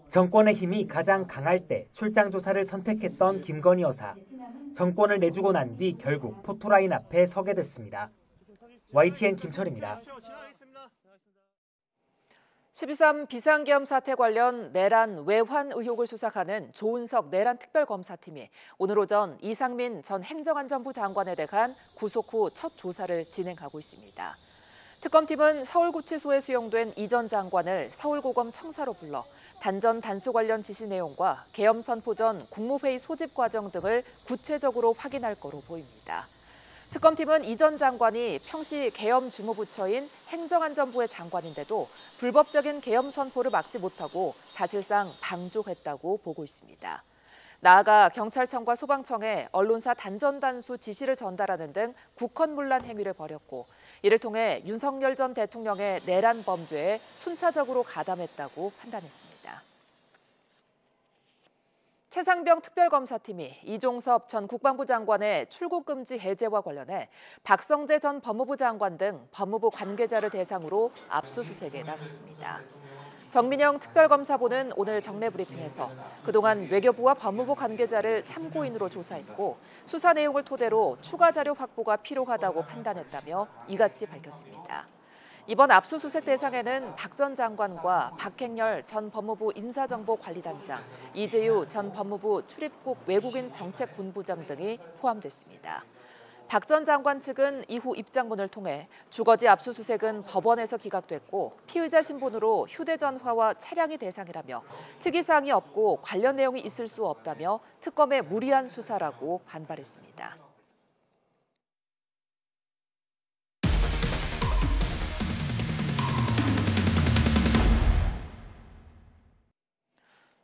정권의 힘이 가장 강할 때 출장 조사를 선택했던 김건희 여사. 정권을 내주고 난 뒤 결국 포토라인 앞에 서게 됐습니다. YTN 김철입니다. 12.3 비상계엄 사태 관련 내란 외환 의혹을 수사하는 조은석 내란 특별검사팀이 오늘 오전 이상민 전 행정안전부 장관에 대한 구속 후 첫 조사를 진행하고 있습니다. 특검팀은 서울구치소에 수용된 이 전 장관을 서울고검 청사로 불러 단전 단수 관련 지시 내용과 계엄 선포 전 국무회의 소집 과정 등을 구체적으로 확인할 거로 보입니다. 특검팀은 이 전 장관이 평시 계엄 주무부처인 행정안전부의 장관인데도 불법적인 계엄 선포를 막지 못하고 사실상 방조했다고 보고 있습니다. 나아가 경찰청과 소방청에 언론사 단전단수 지시를 전달하는 등 국헌문란 행위를 벌였고 이를 통해 윤석열 전 대통령의 내란 범죄에 순차적으로 가담했다고 판단했습니다. 최상병 특별검사팀이 이종섭 전 국방부 장관의 출국 금지 해제와 관련해 박성재 전 법무부 장관 등 법무부 관계자를 대상으로 압수수색에 나섰습니다. 정민영 특별검사보는 오늘 정례 브리핑에서 그동안 외교부와 법무부 관계자를 참고인으로 조사했고 수사 내용을 토대로 추가 자료 확보가 필요하다고 판단했다며 이같이 밝혔습니다. 이번 압수수색 대상에는 박 전 장관과 박행렬 전 법무부 인사정보관리단장, 이재유 전 법무부 출입국 외국인 정책본부장 등이 포함됐습니다. 박 전 장관 측은 이후 입장문을 통해 주거지 압수수색은 법원에서 기각됐고 피의자 신분으로 휴대전화와 차량이 대상이라며 특이사항이 없고 관련 내용이 있을 수 없다며 특검의 무리한 수사라고 반발했습니다.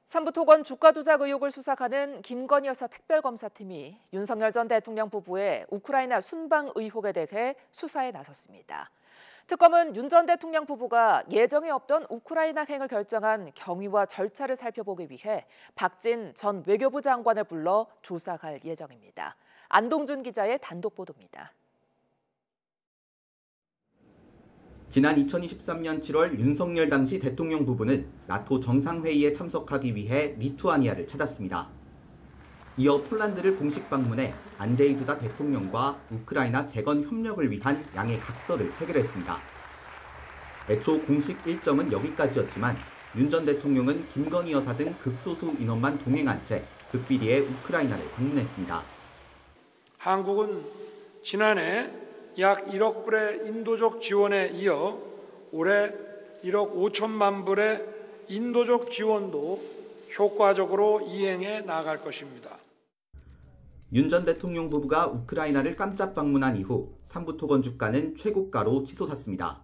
삼부토건 주가 조작 의혹을 수사하는 김건희 여사 특별검사팀이 윤석열 전 대통령 부부의 우크라이나 순방 의혹에 대해 수사에 나섰습니다. 특검은 윤 전 대통령 부부가 예정에 없던 우크라이나행을 결정한 경위와 절차를 살펴보기 위해 박진 전 외교부 장관을 불러 조사할 예정입니다. 안동준 기자의 단독 보도입니다. 지난 2023년 7월 윤석열 당시 대통령 부부는 나토 정상회의에 참석하기 위해 리투아니아를 찾았습니다. 이어 폴란드를 공식 방문해 안제이 두다 대통령과 우크라이나 재건 협력을 위한 양해 각서를 체결했습니다. 애초 공식 일정은 여기까지였지만 윤 전 대통령은 김건희 여사 등 극소수 인원만 동행한 채 극비리에 우크라이나를 방문했습니다. 한국은 지난해 약 1억 불의 인도적 지원에 이어 올해 1억 5천만 불의 인도적 지원도 효과적으로 이행해 나갈 것입니다. 윤 전 대통령 부부가 우크라이나를 깜짝 방문한 이후 삼부토건 주가는 최고가로 치솟았습니다.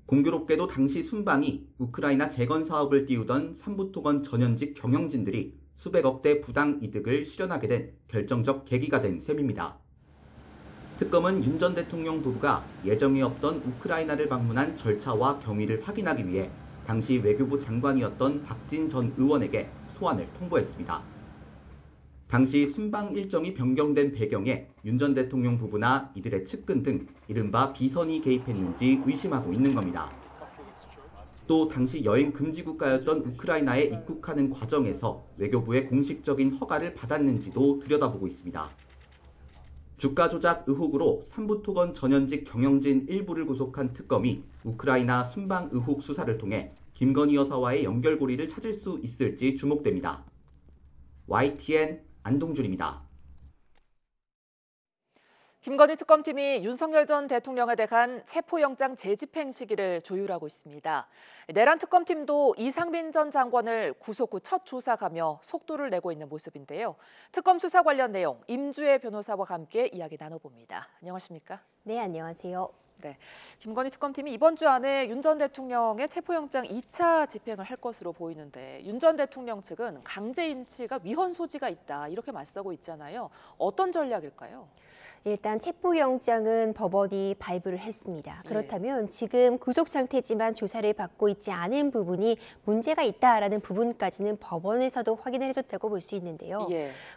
공교롭게도 당시 순방이 우크라이나 재건 사업을 띄우던 삼부토건 전현직 경영진들이 수백억대 부당 이득을 실현하게 된 결정적 계기가 된 셈입니다. 특검은 윤 전 대통령 부부가 예정에 없던 우크라이나를 방문한 절차와 경위를 확인하기 위해 당시 외교부 장관이었던 박진 전 의원에게 소환을 통보했습니다. 당시 순방 일정이 변경된 배경에 윤 전 대통령 부부나 이들의 측근 등 이른바 비선이 개입했는지 의심하고 있는 겁니다. 또 당시 여행 금지 국가였던 우크라이나에 입국하는 과정에서 외교부의 공식적인 허가를 받았는지도 들여다보고 있습니다. 주가 조작 의혹으로 삼부토건 전현직 경영진 일부를 구속한 특검이 우크라이나 순방 의혹 수사를 통해 김건희 여사와의 연결고리를 찾을 수 있을지 주목됩니다. YTN 안동준입니다. 김건희 특검팀이 윤석열 전 대통령에 대한 체포영장 재집행 시기를 조율하고 있습니다. 내란 특검팀도 이상민 전 장관을 구속 후 첫 조사하며 속도를 내고 있는 모습인데요. 특검 수사 관련 내용 임주혜 변호사와 함께 이야기 나눠봅니다. 안녕하십니까? 네, 안녕하세요. 네, 김건희 특검팀이 이번 주 안에 윤 전 대통령의 체포영장 2차 집행을 할 것으로 보이는데 윤 전 대통령 측은 강제 인치가 위헌 소지가 있다 이렇게 맞서고 있잖아요. 어떤 전략일까요? 일단 체포영장은 법원이 발부를 했습니다. 그렇다면 지금 구속 상태지만 조사를 받고 있지 않은 부분이 문제가 있다라는 부분까지는 법원에서도 확인을 해줬다고 볼 수 있는데요.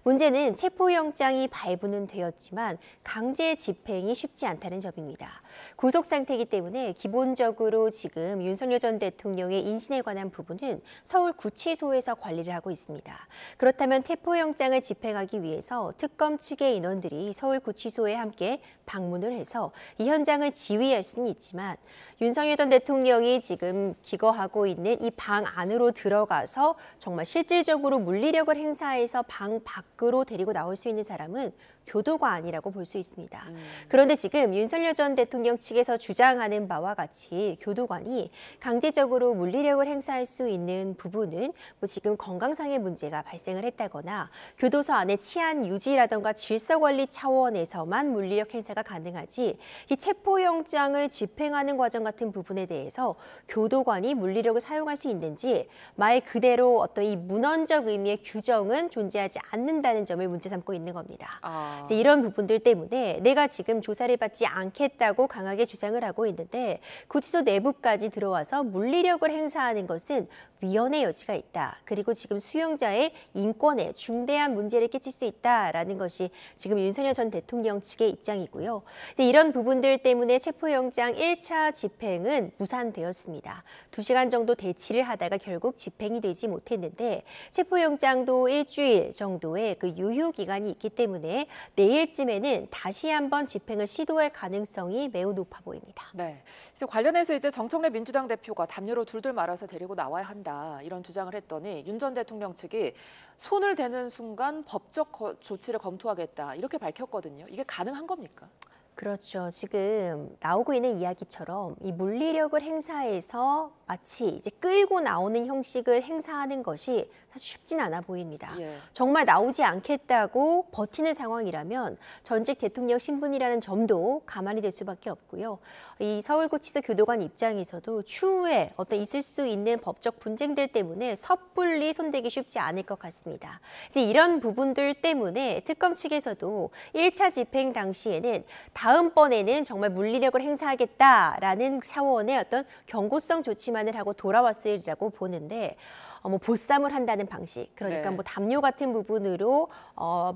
문제는 체포영장이 발부는 되었지만 강제 집행이 쉽지 않다는 점입니다. 구속 상태이기 때문에 기본적으로 지금 윤석열 전 대통령의 인신에 관한 부분은 서울구치소에서 관리를 하고 있습니다. 그렇다면 체포영장을 집행하기 위해서 특검 측의 인원들이 서울구치소에 함께 방문을 해서 이 현장을 지휘할 수는 있지만 윤석열 전 대통령이 지금 기거하고 있는 이 방 안으로 들어가서 정말 실질적으로 물리력을 행사해서 방 밖으로 데리고 나올 수 있는 사람은 교도관이라고 볼 수 있습니다. 그런데 지금 지금 윤석열 전 대통령 측에서 주장하는 바와 같이 교도관이 강제적으로 물리력을 행사할 수 있는 부분은 뭐 지금 건강상의 문제가 발생을 했다거나 교도소 안에 치안 유지라던가 질서 관리 차원에서만 물리력 행사가 가능하지 이 체포영장을 집행하는 과정 같은 부분에 대해서 교도관이 물리력을 사용할 수 있는지 말 그대로 어떤 이 문헌적 의미의 규정은 존재하지 않는다는 점을 문제 삼고 있는 겁니다. 그래서 이런 부분들 때문에 내가 지금 조사를 받지 않겠다고 강하게 주장을 하고 있는데 구치소 내부까지 들어와서 물리력을 행사하는 것은 위헌의 여지가 있다. 그리고 지금 수용자의 인권에 중대한 문제를 끼칠 수 있다라는 것이 지금 윤석열 전 대통령 측의 입장이고요. 이제 이런 부분들 때문에 체포영장 1차 집행은 무산되었습니다. 2시간 정도 대치를 하다가 결국 집행이 되지 못했는데 체포영장도 일주일 정도의 그 유효 기간이 있기 때문에 내일쯤에는 다시 한번 집행을 시도할 가능성이 매우 높아 보입니다. 네. 그래서 관련해서 이제 정청래 민주당 대표가 담요로 둘둘 말아서 데리고 나와야 한다 이런 주장을 했더니 윤 전 대통령 측이 손을 대는 순간 법적 조치를 검토하겠다 이렇게 밝혔거든요. 이게 가능한 겁니까? 그렇죠. 지금 나오고 있는 이야기처럼 이 물리력을 행사해서 마치 이제 끌고 나오는 형식을 행사하는 것이 사실 쉽진 않아 보입니다. 정말 나오지 않겠다고 버티는 상황이라면 전직 대통령 신분이라는 점도 가만히 될 수밖에 없고요. 이 서울구치소 교도관 입장에서도 추후에 어떤 있을 수 있는 법적 분쟁들 때문에 섣불리 손대기 쉽지 않을 것 같습니다. 이제 이런 부분들 때문에 특검 측에서도 1차 집행 당시에는 다음번에는 정말 물리력을 행사하겠다라는 차원의 어떤 경고성 조치만을 하고 돌아왔으리라고 보는데 뭐 보쌈을 한다는 방식, 그러니까 뭐 담요 같은 부분으로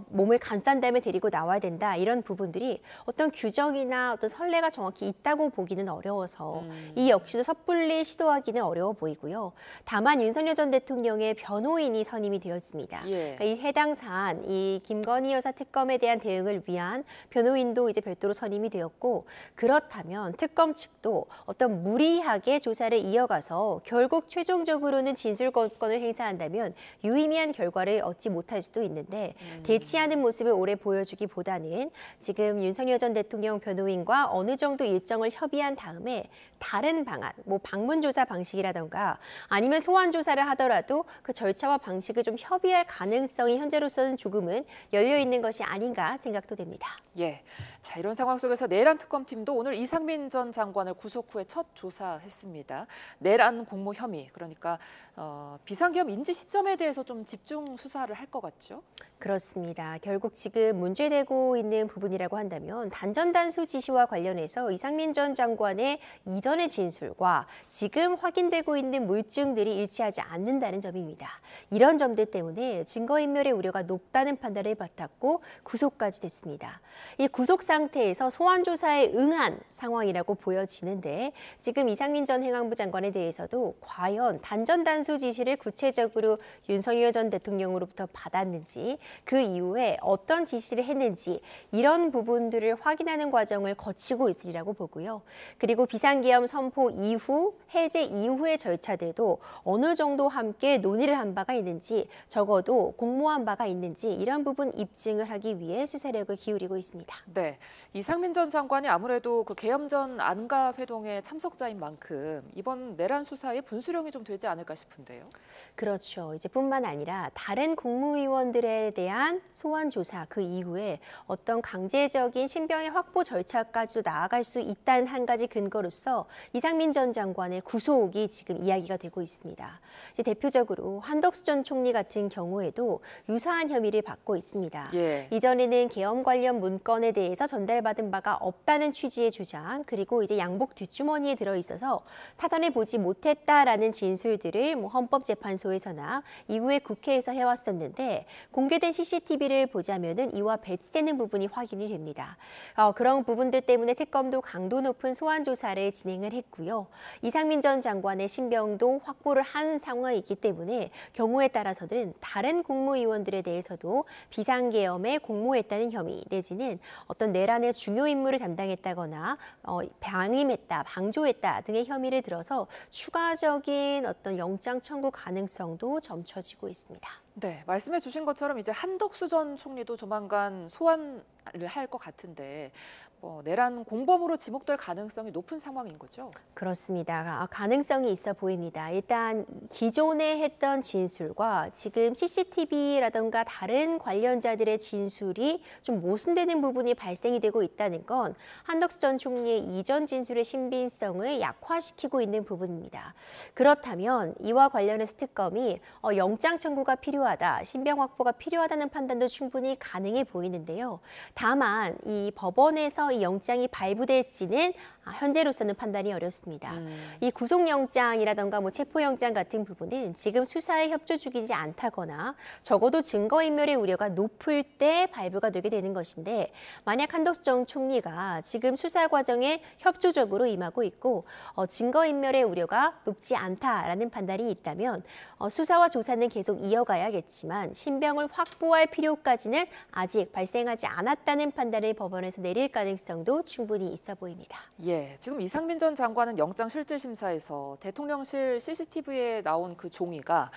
몸을 감싼 다음에 데리고 나와야 된다 이런 부분들이 어떤 규정이나 어떤 선례가 정확히 있다고 보기는 어려워서 이 역시도 섣불리 시도하기는 어려워 보이고요. 다만 윤석열 전 대통령의 변호인이 선임이 되었습니다. 그러니까 이 해당 사안, 이 김건희 여사 특검에 대한 대응을 위한 변호인도 이제 별도로 선임이 되었고 그렇다면 특검 측도 어떤 무리하게 조사를 이어가서 결국 최종적으로는 진술권을 행사한다면 유의미한 결과를 얻지 못할 수도 있는데 대치하는 모습을 오래 보여주기보다는 지금 윤석열 전 대통령 변호인과 어느 정도 일정을 협의한 다음에 다른 방안, 뭐 방문조사 방식이라던가 아니면 소환조사를 하더라도 그 절차와 방식을 좀 협의할 가능성이 현재로서는 조금은 열려 있는 것이 아닌가 생각도 됩니다. 예. 자, 이런 상황 속에서 내란 특검팀도 오늘 이상민 전 장관을 구속 후에 첫 조사했습니다. 내란 공모 혐의, 그러니까 비상계엄 인지 시점에 대해서 좀 집중 수사를 할 것 같죠? 그렇습니다. 결국 지금 문제되고 있는 부분이라고 한다면 단전단수 지시와 관련해서 이상민 전 장관의 이전의 진술과 지금 확인되고 있는 물증들이 일치하지 않는다는 점입니다. 이런 점들 때문에 증거인멸의 우려가 높다는 판단을 받았고 구속까지 됐습니다. 이 구속 상태에서 소환조사에 응한 상황이라고 보여지는데 지금 이상민 전 행안부 장관에 대해서도 과연 단전단수 지시를 구체적으로 윤석열 전 대통령으로부터 받았는지 그 이후에 어떤 지시를 했는지 이런 부분들을 확인하는 과정을 거치고 있으리라고 보고요. 그리고 비상계엄 선포 이후, 해제 이후의 절차들도 어느 정도 함께 논의를 한 바가 있는지 적어도 공모한 바가 있는지 이런 부분 입증을 하기 위해 수사력을 기울이고 있습니다. 네, 이상민 전 장관이 아무래도 그 계엄 전 안가 회동의 참석자인 만큼 이번 내란 수사에 분수령이 좀 되지 않을까 싶은데요. 그렇죠. 이제 뿐만 아니라 다른 국무위원들에 대한 소환 조사 그 이후에 어떤 강제적인 신병의 확보 절차까지도 나아갈 수 있다는 한 가지 근거로서 이상민 전 장관의 구속이 지금 이야기가 되고 있습니다. 이제 대표적으로 한덕수 전 총리 같은 경우에도 유사한 혐의를 받고 있습니다. 이전에는 계엄 관련 문건에 대해서 전달받은 바가 없다는 취지의 주장, 그리고 이제 양복 뒷주머니에 들어있어서 사전에 보지 못했다라는 진술들을 뭐 헌법재판소에서나 이후에 국회에서 해왔었는데 공개된 CCTV를 보자면은 이와 배치되는 부분이 확인이 됩니다. 그런 부분들 때문에 특검도 강도 높은 소환 조사를 진행을 했고요. 이상민 전 장관의 신병도 확보를 한 상황이기 때문에 경우에 따라서는 다른 국무위원들에 대해서도 비상계엄에 공모했다는 혐의 내지는 어떤 내란의 중요 임무를 담당했다거나 방임했다, 방조했다 등의 혐의를 들어서 추가적인 어떤 영장 청구 가능성도 점쳐지고 있습니다. 네, 말씀해 주신 것처럼 이제 한덕수 전 총리도 조만간 소환을 할 것 같은데 내란 공범으로 지목될 가능성이 높은 상황인 거죠? 그렇습니다. 가능성이 있어 보입니다. 일단 기존에 했던 진술과 지금 CCTV라던가 다른 관련자들의 진술이 좀 모순되는 부분이 발생이 되고 있다는 건 한덕수 전 총리의 이전 진술의 신빙성을 약화시키고 있는 부분입니다. 그렇다면 이와 관련해서 특검이 영장 청구가 필요하다, 신병 확보가 필요하다는 판단도 충분히 가능해 보이는데요. 다만 이 법원에서 이 영장이 발부될지는 현재로서는 판단이 어렵습니다. 이 구속영장이라던가 체포영장 같은 부분은 지금 수사에 협조 중이지 않다거나 적어도 증거인멸의 우려가 높을 때 발부가 되게 되는 것인데, 만약 한덕수 전 총리가 지금 수사 과정에 협조적으로 임하고 있고 증거인멸의 우려가 높지 않다라는 판단이 있다면 수사와 조사는 계속 이어가야겠지만 신병을 확보할 필요까지는 아직 발생하지 않았다는 판단을 법원에서 내릴 가능성도 충분히 있어 보입니다. 지금 이상민 전 장관은 영장실질심사에서 대통령실 CCTV에 나온 그 종이가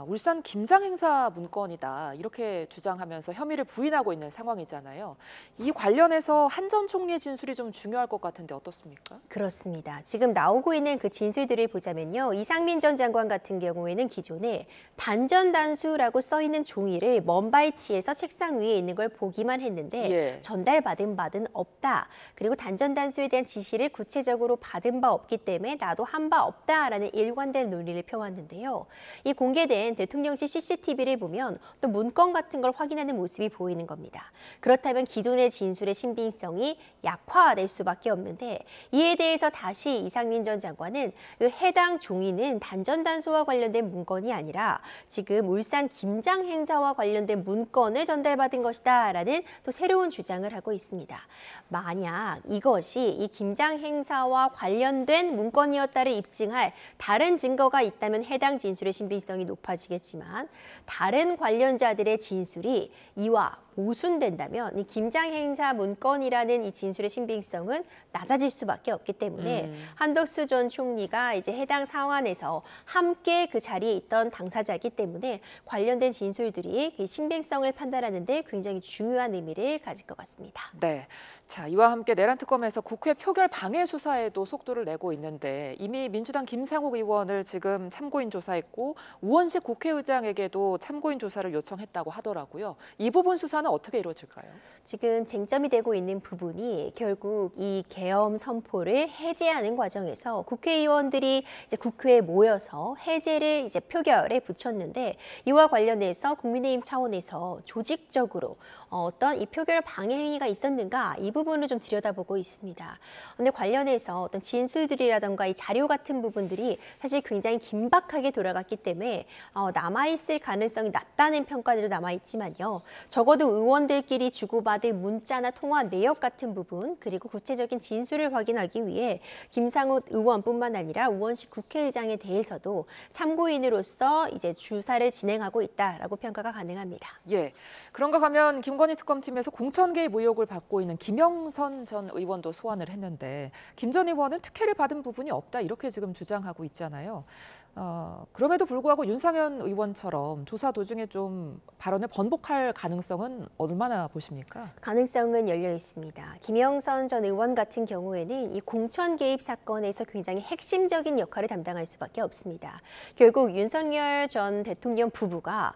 울산 김장 행사 문건이다 이렇게 주장하면서 혐의를 부인하고 있는 상황이잖아요. 이 관련해서 한 전 총리의 진술이 좀 중요할 것 같은데 어떻습니까? 그렇습니다. 지금 나오고 있는 그 진술들을 보자면요. 이상민 전 장관 같은 경우에는 기존에 단전단수라고 써 있는 종이를 먼발치에서 책상 위에 있는 걸 보기만 했는데 전달받은 바는 없다. 그리고 단전단수에 대한 지시를 구체적으로 받은 바 없기 때문에 나도 한 바 없다라는 일관된 논리를 펴왔는데요. 이 공개된 대통령실 CCTV를 보면 또 문건 같은 걸 확인하는 모습이 보이는 겁니다. 그렇다면 기존의 진술의 신빙성이 약화될 수밖에 없는데, 이에 대해서 다시 이상민 전 장관은 그 해당 종이는 단전단수와 관련된 문건이 아니라 지금 울산 김장 행사와 관련된 문건을 전달받은 것이다라는 또 새로운 주장을 하고 있습니다. 만약 이것이 이 김장 행사와 관련된 문건이었다를 입증할 다른 증거가 있다면 해당 진술의 신빙성이 높아지겠지만, 다른 관련자들의 진술이 이와 모순된다면 이 김장 행사 문건이라는 이 진술의 신빙성은 낮아질 수밖에 없기 때문에 한덕수 전 총리가 이제 해당 상황에서 함께 그 자리에 있던 당사자이기 때문에 관련된 진술들이 그 신빙성을 판단하는 데 굉장히 중요한 의미를 가질 것 같습니다. 네. 자, 이와 함께 내란 특검에서 국회 표결 방해 수사에도 속도를 내고 있는데, 이미 민주당 김상욱 의원을 지금 참고인 조사했고 우원식 국회의장에게도 참고인 조사를 요청했다고 하더라고요. 이 부분 수사는 어떻게 이루어질까요? 지금 쟁점이 되고 있는 부분이 결국 이 계엄 선포를 해제하는 과정에서 국회의원들이 이제 국회에 모여서 해제를 이제 표결에 붙였는데, 이와 관련해서 국민의힘 차원에서 조직적으로 어떤 이 표결 방해 행위가 있었는가, 이 부분을 좀 들여다보고 있습니다. 그런데 관련해서 어떤 진술들이라던가 이 자료 같은 부분들이 사실 굉장히 긴박하게 돌아갔기 때문에 남아있을 가능성이 낮다는 평가들도 남아있지만요. 적어도 의원들끼리 주고받은 문자나 통화 내역 같은 부분, 그리고 구체적인 진술을 확인하기 위해 김상욱 의원뿐만 아니라 우원식 국회의장에 대해서도 참고인으로서 이제 주사를 진행하고 있다라고 평가가 가능합니다. 그런가 하면 김건희 특검팀에서 공천 개입 의혹을 받고 있는 김영선 전 의원도 소환을 했는데, 김 전 의원은 특혜를 받은 부분이 없다 이렇게 지금 주장하고 있잖아요. 그럼에도 불구하고 윤상현 의원처럼 조사 도중에 좀 발언을 번복할 가능성은 얼마나 보십니까? 가능성은 열려 있습니다. 김영선 전 의원 같은 경우에는 이 공천 개입 사건에서 굉장히 핵심적인 역할을 담당할 수밖에 없습니다. 결국 윤석열 전 대통령 부부가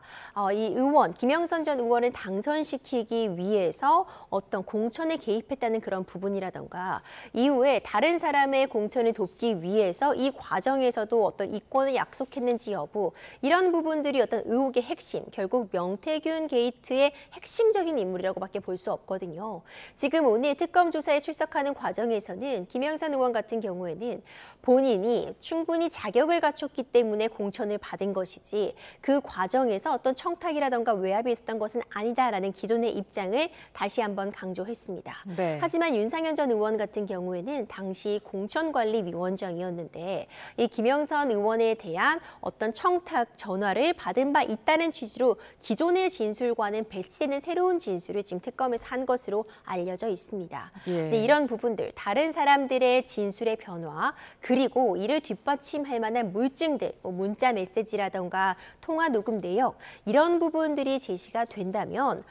이 의원, 김영선 전 의원을 당선시키기 위해서 어떤 공천에 개입했다는 그런 부분이라던가, 이후에 다른 사람의 공천을 돕기 위해서 이 과정에서도 어떤 이권을 약속했는지 여부, 이런 부분들이 어떤 의혹의 핵심, 결국 명태균 게이트의 핵심적인 인물이라고밖에 볼 수 없거든요. 지금 오늘 특검 조사에 출석하는 과정에서는 김영선 의원 같은 경우에는 본인이 충분히 자격을 갖췄기 때문에 공천을 받은 것이지 그 과정에서 어떤 청탁이라던가 외압이 있었던 것은 아니다라는 기존의 입장을 다시 한번 강조했습니다. 하지만 윤상현 전 의원 같은 경우에는 당시 공천관리위원장이었는데, 이 김영선 의원에 대한 어떤 청탁 전화를 받은 바 있다는 취지로 기존의 진술과는 배치되는 새로운 진술을 지금 특검에서 한 것으로 알려져 있습니다. 이제 이런 부분들, 다른 사람들의 진술의 변화, 그리고 이를 뒷받침할 만한 물증들, 문자 메시지라던가 통화 녹음 내역, 이런 부분들이 제시가 된다면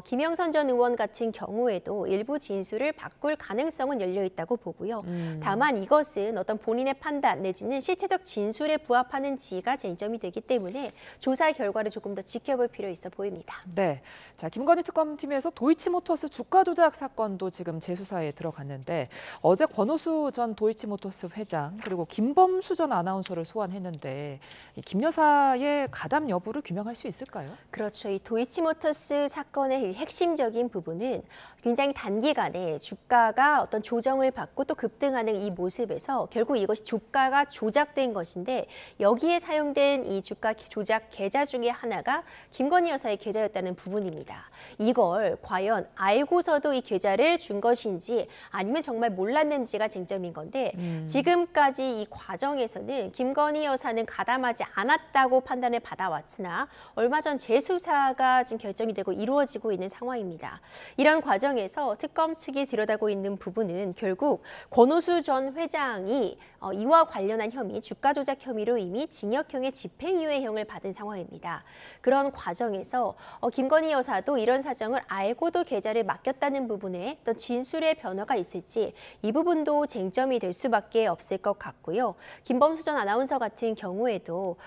김영선 전 의원 같은 경우에도 일부 진술을 바꿀 가능성은 열려 있다고 보고요. 다만 이것은 어떤 본인의 판단 내지는 실체적 진술에 부합하는지가 쟁점이 되기 때문에 조사 결과를 조금 더 지켜볼 필요 있어 보입니다. 네, 자 김건희 특검팀에서 도이치모터스 주가 조작 사건도 지금 재수사에 들어갔는데 어제 권오수 전 도이치모터스 회장 그리고 김범수 전 아나운서를 소환했는데 김 여사의 가담 여부를 규명할 수 있을까요? 그렇죠. 이 도이치모터스 사건의 핵심적인 부분은 굉장히 단기간에 주가가 어떤 조정을 받고 또 급등하는 이 모습에서 결국 이것이 주가가 조작된 것인데 여기에 사용된 이 주가 조작 계좌 중에 하나가 김건희 여사의 계좌였다는 부분입니다. 이걸 과연 알고서도 이 계좌를 준 것인지 아니면 정말 몰랐는지가 쟁점인 건데 지금까지 이 과정에서는 김건희 여사는 가담하지 않았다고 판단을 받아왔으나 얼마 전 재수사가 지금 결정이 되고 이루어지고 있는 상황입니다. 이런 과정에서 특검 측이 들여다보고 있는 부분은 결국 권오수 전 회장이 이와 관련한 혐의, 주가 조작 혐의로 이미 징역형의 집행유예형을 받은 상황입니다. 그런 과정에서 김건희 여사도 이런 사정을 알고도 계좌를 맡겼다는 부분에 어떤 진술의 변화가 있을지 이 부분도 쟁점이 될 수밖에 없을 것 같고요. 김범수 전 아나운서 같은 경우에도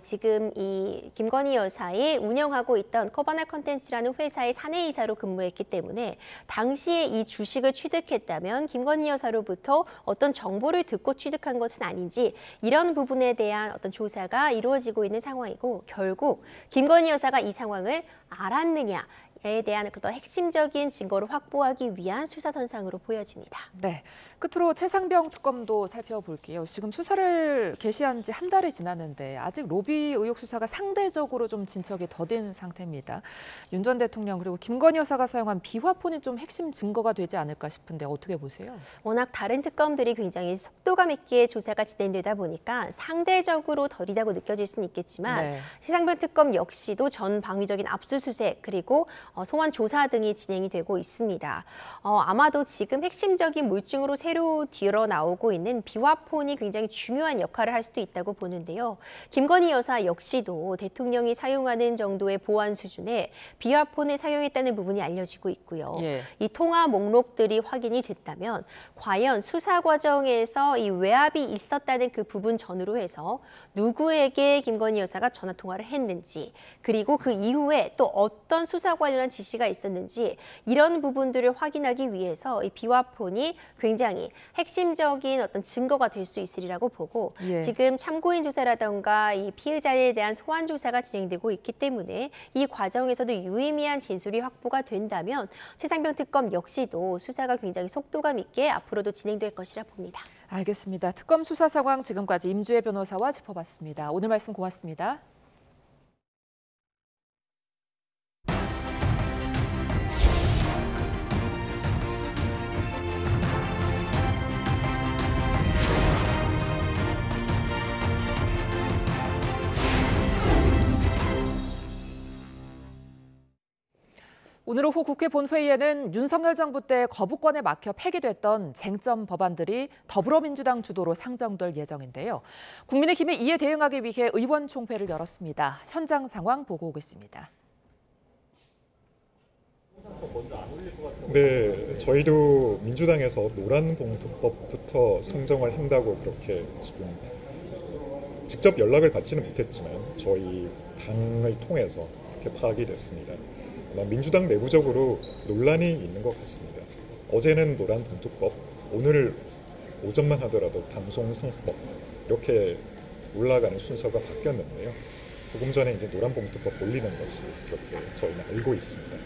지금 이 김건희 여사의 운영하고 있던 커버나 컨텐츠라는 회사의 사내이사로 근무했기 때문에 당시에 이 주식을 취득했다면 김건희 여사로부터 어떤 정보를 듣고 취득한 것은 아닌지 이런 부분에 대한 어떤 조사가 이루어지고 있는 상황이고 결국 김건희 여사가 이 상황을 알았느냐 에 대한 어떤 핵심적인 증거를 확보하기 위한 수사선상으로 보여집니다. 네, 끝으로 최상병 특검도 살펴볼게요. 지금 수사를 개시한 지 한 달이 지났는데 아직 로비 의혹 수사가 상대적으로 좀 진척이 더딘 상태입니다. 윤 전 대통령 그리고 김건희 여사가 사용한 비화폰이 좀 핵심 증거가 되지 않을까 싶은데 어떻게 보세요? 워낙 다른 특검들이 굉장히 속도감 있게 조사가 진행되다 보니까 상대적으로 덜이다고 느껴질 수는 있겠지만 최상병 특검 역시도 전 방위적인 압수수색 그리고 소환 조사 등이 진행이 되고 있습니다. 아마도 지금 핵심적인 물증으로 새로 드러나오고 있는 비화폰이 굉장히 중요한 역할을 할 수도 있다고 보는데요. 김건희 여사 역시도 대통령이 사용하는 정도의 보안 수준의 비화폰을 사용했다는 부분이 알려지고 있고요. 이 통화 목록들이 확인이 됐다면 과연 수사 과정에서 이 외압이 있었다는 그 부분 전후로 해서 누구에게 김건희 여사가 전화 통화를 했는지 그리고 그 이후에 또 어떤 수사 관련 지시가 있었는지 이런 부분들을 확인하기 위해서 이 비화폰이 굉장히 핵심적인 어떤 증거가 될 수 있으리라고 보고 지금 참고인 조사라던가 이 피의자에 대한 소환 조사가 진행되고 있기 때문에 이 과정에서도 유의미한 진술이 확보가 된다면 최상병 특검 역시도 수사가 굉장히 속도감 있게 앞으로도 진행될 것이라 봅니다. 알겠습니다. 특검 수사 상황 지금까지 임주혜 변호사와 짚어봤습니다. 오늘 말씀 고맙습니다. 오늘 오후 국회 본회의에는 윤석열 정부 때 거부권에 막혀 폐기됐던 쟁점 법안들이 더불어민주당 주도로 상정될 예정인데요. 국민의힘이 이에 대응하기 위해 의원총회를 열었습니다. 현장 상황 보고 오겠습니다. 네, 저희도 민주당에서 노란봉투법부터 상정을 한다고 그렇게 지금 직접 연락을 받지는 못했지만 저희 당을 통해서 이렇게 파악이 됐습니다. 민주당 내부적으로 논란이 있는 것 같습니다. 어제는 노란봉투법, 오늘 오전만 하더라도 방송상법 이렇게 올라가는 순서가 바뀌었는데요. 조금 전에 이제 노란봉투법 올리는 것이 그렇게 저희는 알고 있습니다.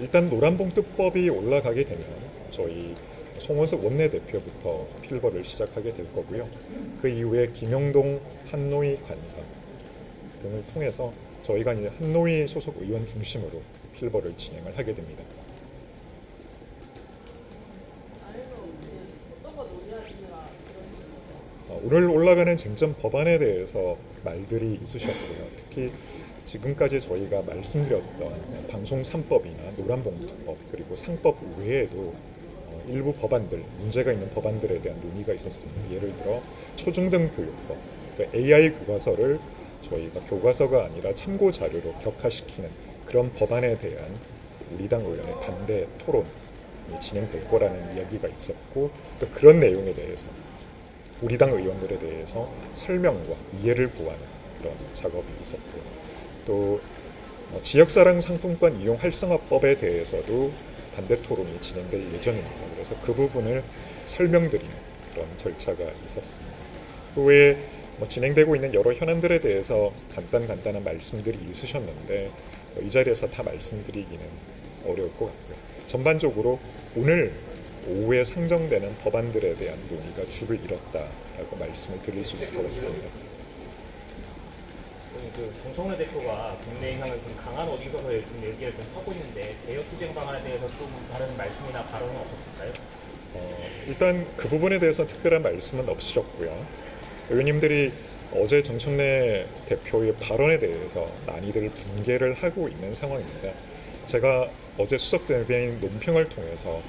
일단 노란봉투법이 올라가게 되면 저희 송원석 원내대표부터 필버를 시작하게 될 거고요. 그 이후에 김영동 한노위 관사 등을 통해서 저희가 이제 한노위 소속 의원 중심으로 필버를 진행을 하게 됩니다. 오늘 올라가는 쟁점 법안에 대해서 말들이 있으셨고요. 특히 지금까지 저희가 말씀드렸던 방송 3법이나 노란봉투법 그리고 상법 외에도 일부 법안들, 문제가 있는 법안들에 대한 논의가 있었습니다. 예를 들어 초중등 교육법, AI 교과서를 저희가 교과서가 아니라 참고 자료로 격화시키는 그런 법안에 대한 우리 당 의원의 반대 토론이 진행될 거라는 이야기가 있었고, 또 그런 내용에 대해서 우리 당 의원들에 대해서 설명과 이해를 구하는 그런 작업이 있었고요. 또 지역사랑 상품권 이용 활성화법에 대해서도 반대 토론이 진행될 예정입니다. 그래서 그 부분을 설명드리는 그런 절차가 있었습니다. 그 외에 진행되고 있는 여러 현안들에 대해서 간단한 말씀들이 있으셨는데 이 자리에서 다 말씀드리기는 어려울 것 같고요. 전반적으로 오늘 오후에 상정되는 법안들에 대한 논의가 줄을 잃었다라고 말씀을 드릴 수 있을 것 같습니다. 정청래 대표가 국내향을 좀 강한 어디서서의 좀 얘기를 좀 하고 있는데 개혁 투쟁 방안에 대해서 좀 다른 말씀이나 발언은 없었을까요? 일단 그 부분에 대해서는 특별한 말씀은 없으셨고요. 의원님들이 어제 정청래 대표의 발언에 대해서 많이들 분개를 하고 있는 상황입니다. 제가 어제 수석 대변인 논평을 통해서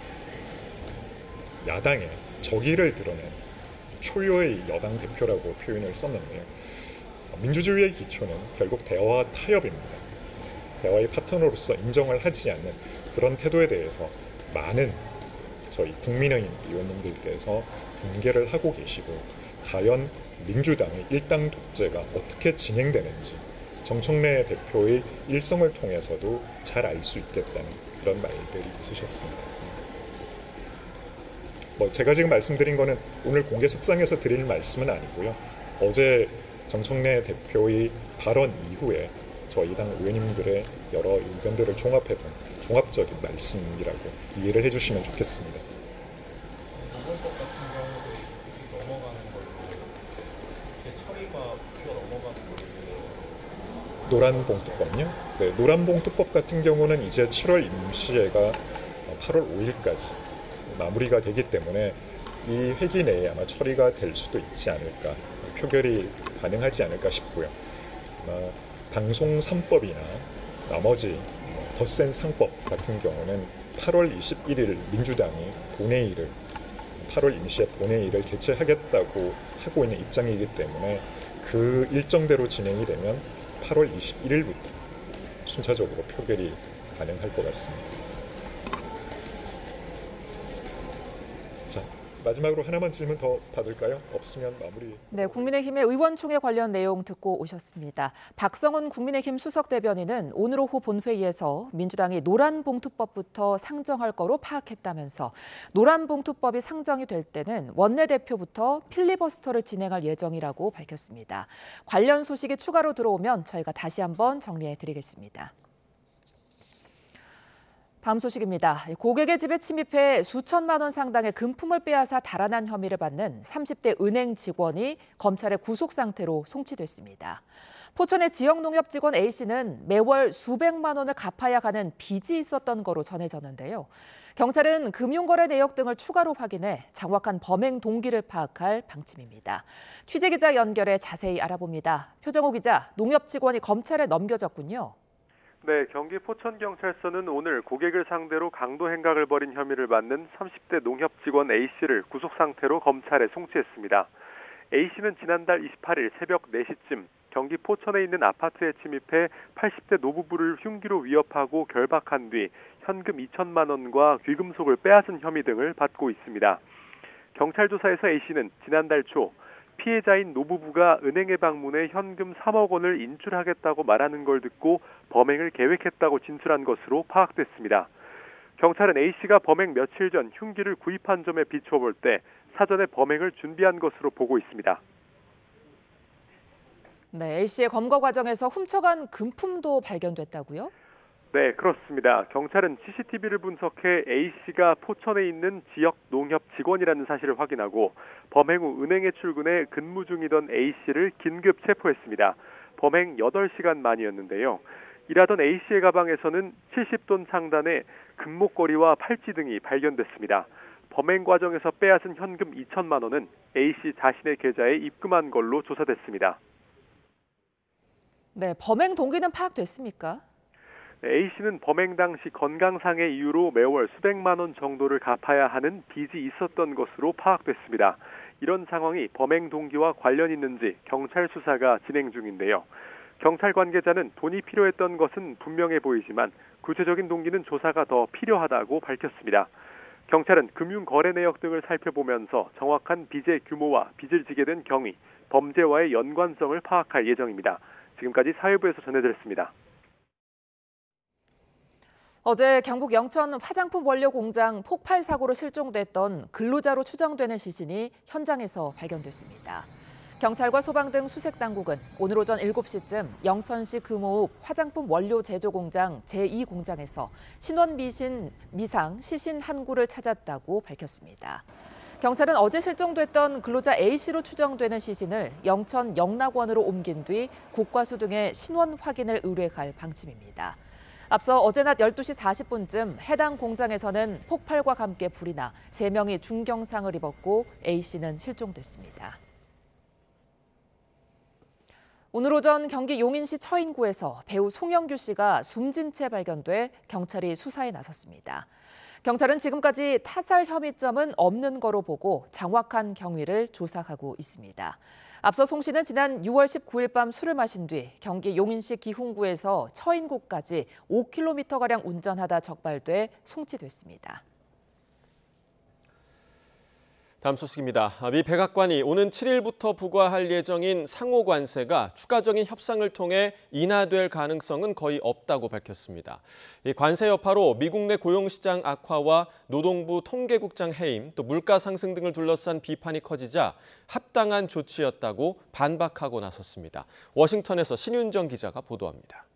야당의 적의를 드러낸 초유의 여당 대표라고 표현을 썼는데요. 민주주의의 기초는 결국 대화와 타협입니다. 대화의 파트너로서 인정을 하지 않는 그런 태도에 대해서 많은 저희 국민의힘 의원님들께서 분개를 하고 계시고, 과연 민주당의 일당 독재가 어떻게 진행되는지 정청래 대표의 일성을 통해서도 잘 알 수 있겠다는 그런 말들이 있으셨습니다. 제가 지금 말씀드린 거는 오늘 공개석상에서 드릴 말씀은 아니고요. 어제 정청래 대표의 발언 이후에 저희 당 의원님들의 여러 의견들을 종합해본 종합적인 말씀이라고 이해를 해주시면 좋겠습니다. 노동법 같은 경우도 넘어가는 걸로 처리가 넘어가는 걸로. 노란봉투법요? 네, 노란봉투법 같은 경우는 이제 7월 임시회가 8월 5일까지 마무리가 되기 때문에 이 회기 내에 아마 처리가 될 수도 있지 않을까, 표결이 가능하지 않을까 싶고요. 방송 3법이나 나머지 더 센 상법 같은 경우는 8월 21일 민주당이 본회의를 8월 임시회 본회의를 개최하겠다고 하고 있는 입장이기 때문에 그 일정대로 진행이 되면 8월 21일부터 순차적으로 표결이 가능할 것 같습니다. 자, 마지막으로 하나만 질문 더 받을까요? 없으면 마무리. 네, 국민의힘의 의원총회 관련 내용 듣고 오셨습니다. 박성훈 국민의힘 수석 대변인은 오늘 오후 본회의에서 민주당이 노란봉투법부터 상정할 거로 파악했다면서 노란봉투법이 상정이 될 때는 원내대표부터 필리버스터를 진행할 예정이라고 밝혔습니다. 관련 소식이 추가로 들어오면 저희가 다시 한번 정리해 드리겠습니다. 다음 소식입니다. 고객의 집에 침입해 수천만 원 상당의 금품을 빼앗아 달아난 혐의를 받는 30대 은행 직원이 검찰의 구속 상태로 송치됐습니다. 포천의 지역농협 직원 A씨는 매월 수백만 원을 갚아야 하는 빚이 있었던 거로 전해졌는데요. 경찰은 금융거래 내역 등을 추가로 확인해 정확한 범행 동기를 파악할 방침입니다. 취재기자 연결해 자세히 알아봅니다. 표정호 기자, 농협 직원이 검찰에 넘겨졌군요. 네, 경기 포천경찰서는 오늘 고객을 상대로 강도 행각을 벌인 혐의를 받는 30대 농협 직원 A씨를 구속 상태로 검찰에 송치했습니다. A씨는 지난달 28일 새벽 4시쯤 경기 포천에 있는 아파트에 침입해 80대 노부부를 흉기로 위협하고 결박한 뒤 현금 2천만 원과 귀금속을 빼앗은 혐의 등을 받고 있습니다. 경찰 조사에서 A씨는 지난달 초 피해자인 노부부가 은행에 방문해 현금 3억 원을 인출하겠다고 말하는 걸 듣고 범행을 계획했다고 진술한 것으로 파악됐습니다. 경찰은 A씨가 범행 며칠 전 흉기를 구입한 점에 비추어 볼 때 사전에 범행을 준비한 것으로 보고 있습니다. 네, A씨의 검거 과정에서 훔쳐간 금품도 발견됐다고요? 네, 그렇습니다. 경찰은 CCTV를 분석해 A씨가 포천에 있는 지역 농협 직원이라는 사실을 확인하고 범행 후 은행에 출근해 근무 중이던 A씨를 긴급 체포했습니다. 범행 8시간 만이었는데요. 일하던 A씨의 가방에서는 70돈 상단의 금목걸이와 팔찌 등이 발견됐습니다. 범행 과정에서 빼앗은 현금 2천만 원은 A씨 자신의 계좌에 입금한 걸로 조사됐습니다. 네, 범행 동기는 파악됐습니까? A씨는 범행 당시 건강상의 이유로 매월 수백만 원 정도를 갚아야 하는 빚이 있었던 것으로 파악됐습니다. 이런 상황이 범행 동기와 관련 있는지 경찰 수사가 진행 중인데요. 경찰 관계자는 돈이 필요했던 것은 분명해 보이지만 구체적인 동기는 조사가 더 필요하다고 밝혔습니다. 경찰은 금융거래 내역 등을 살펴보면서 정확한 빚의 규모와 빚을 지게 된 경위, 범죄와의 연관성을 파악할 예정입니다. 지금까지 사회부에서 전해드렸습니다. 어제 경북 영천 화장품 원료 공장 폭발 사고로 실종됐던 근로자로 추정되는 시신이 현장에서 발견됐습니다. 경찰과 소방 등 수색 당국은 오늘 오전 7시쯤 영천시 금호읍 화장품 원료 제조 공장 제2공장에서 신원 미상 시신 한 구를 찾았다고 밝혔습니다. 경찰은 어제 실종됐던 근로자 A씨로 추정되는 시신을 영천 영락원으로 옮긴 뒤 국과수 등의 신원 확인을 의뢰할 방침입니다. 앞서 어제 낮 12시 40분쯤 해당 공장에서는 폭발과 함께 불이 나 3명이 중경상을 입었고 A씨는 실종됐습니다. 오늘 오전 경기 용인시 처인구에서 배우 송영규 씨가 숨진 채 발견돼 경찰이 수사에 나섰습니다. 경찰은 지금까지 타살 혐의점은 없는 거로 보고 정확한 경위를 조사하고 있습니다. 앞서 송 씨는 지난 6월 19일 밤 술을 마신 뒤 경기 용인시 기흥구에서 처인구까지 5km가량 운전하다 적발돼 송치됐습니다. 다음 소식입니다. 미 백악관이 오는 7일부터 부과할 예정인 상호 관세가 추가적인 협상을 통해 인하될 가능성은 거의 없다고 밝혔습니다. 이 관세 여파로 미국 내 고용시장 악화와 노동부 통계국장 해임, 또 물가 상승 등을 둘러싼 비판이 커지자 합당한 조치였다고 반박하고 나섰습니다. 워싱턴에서 신윤정 기자가 보도합니다.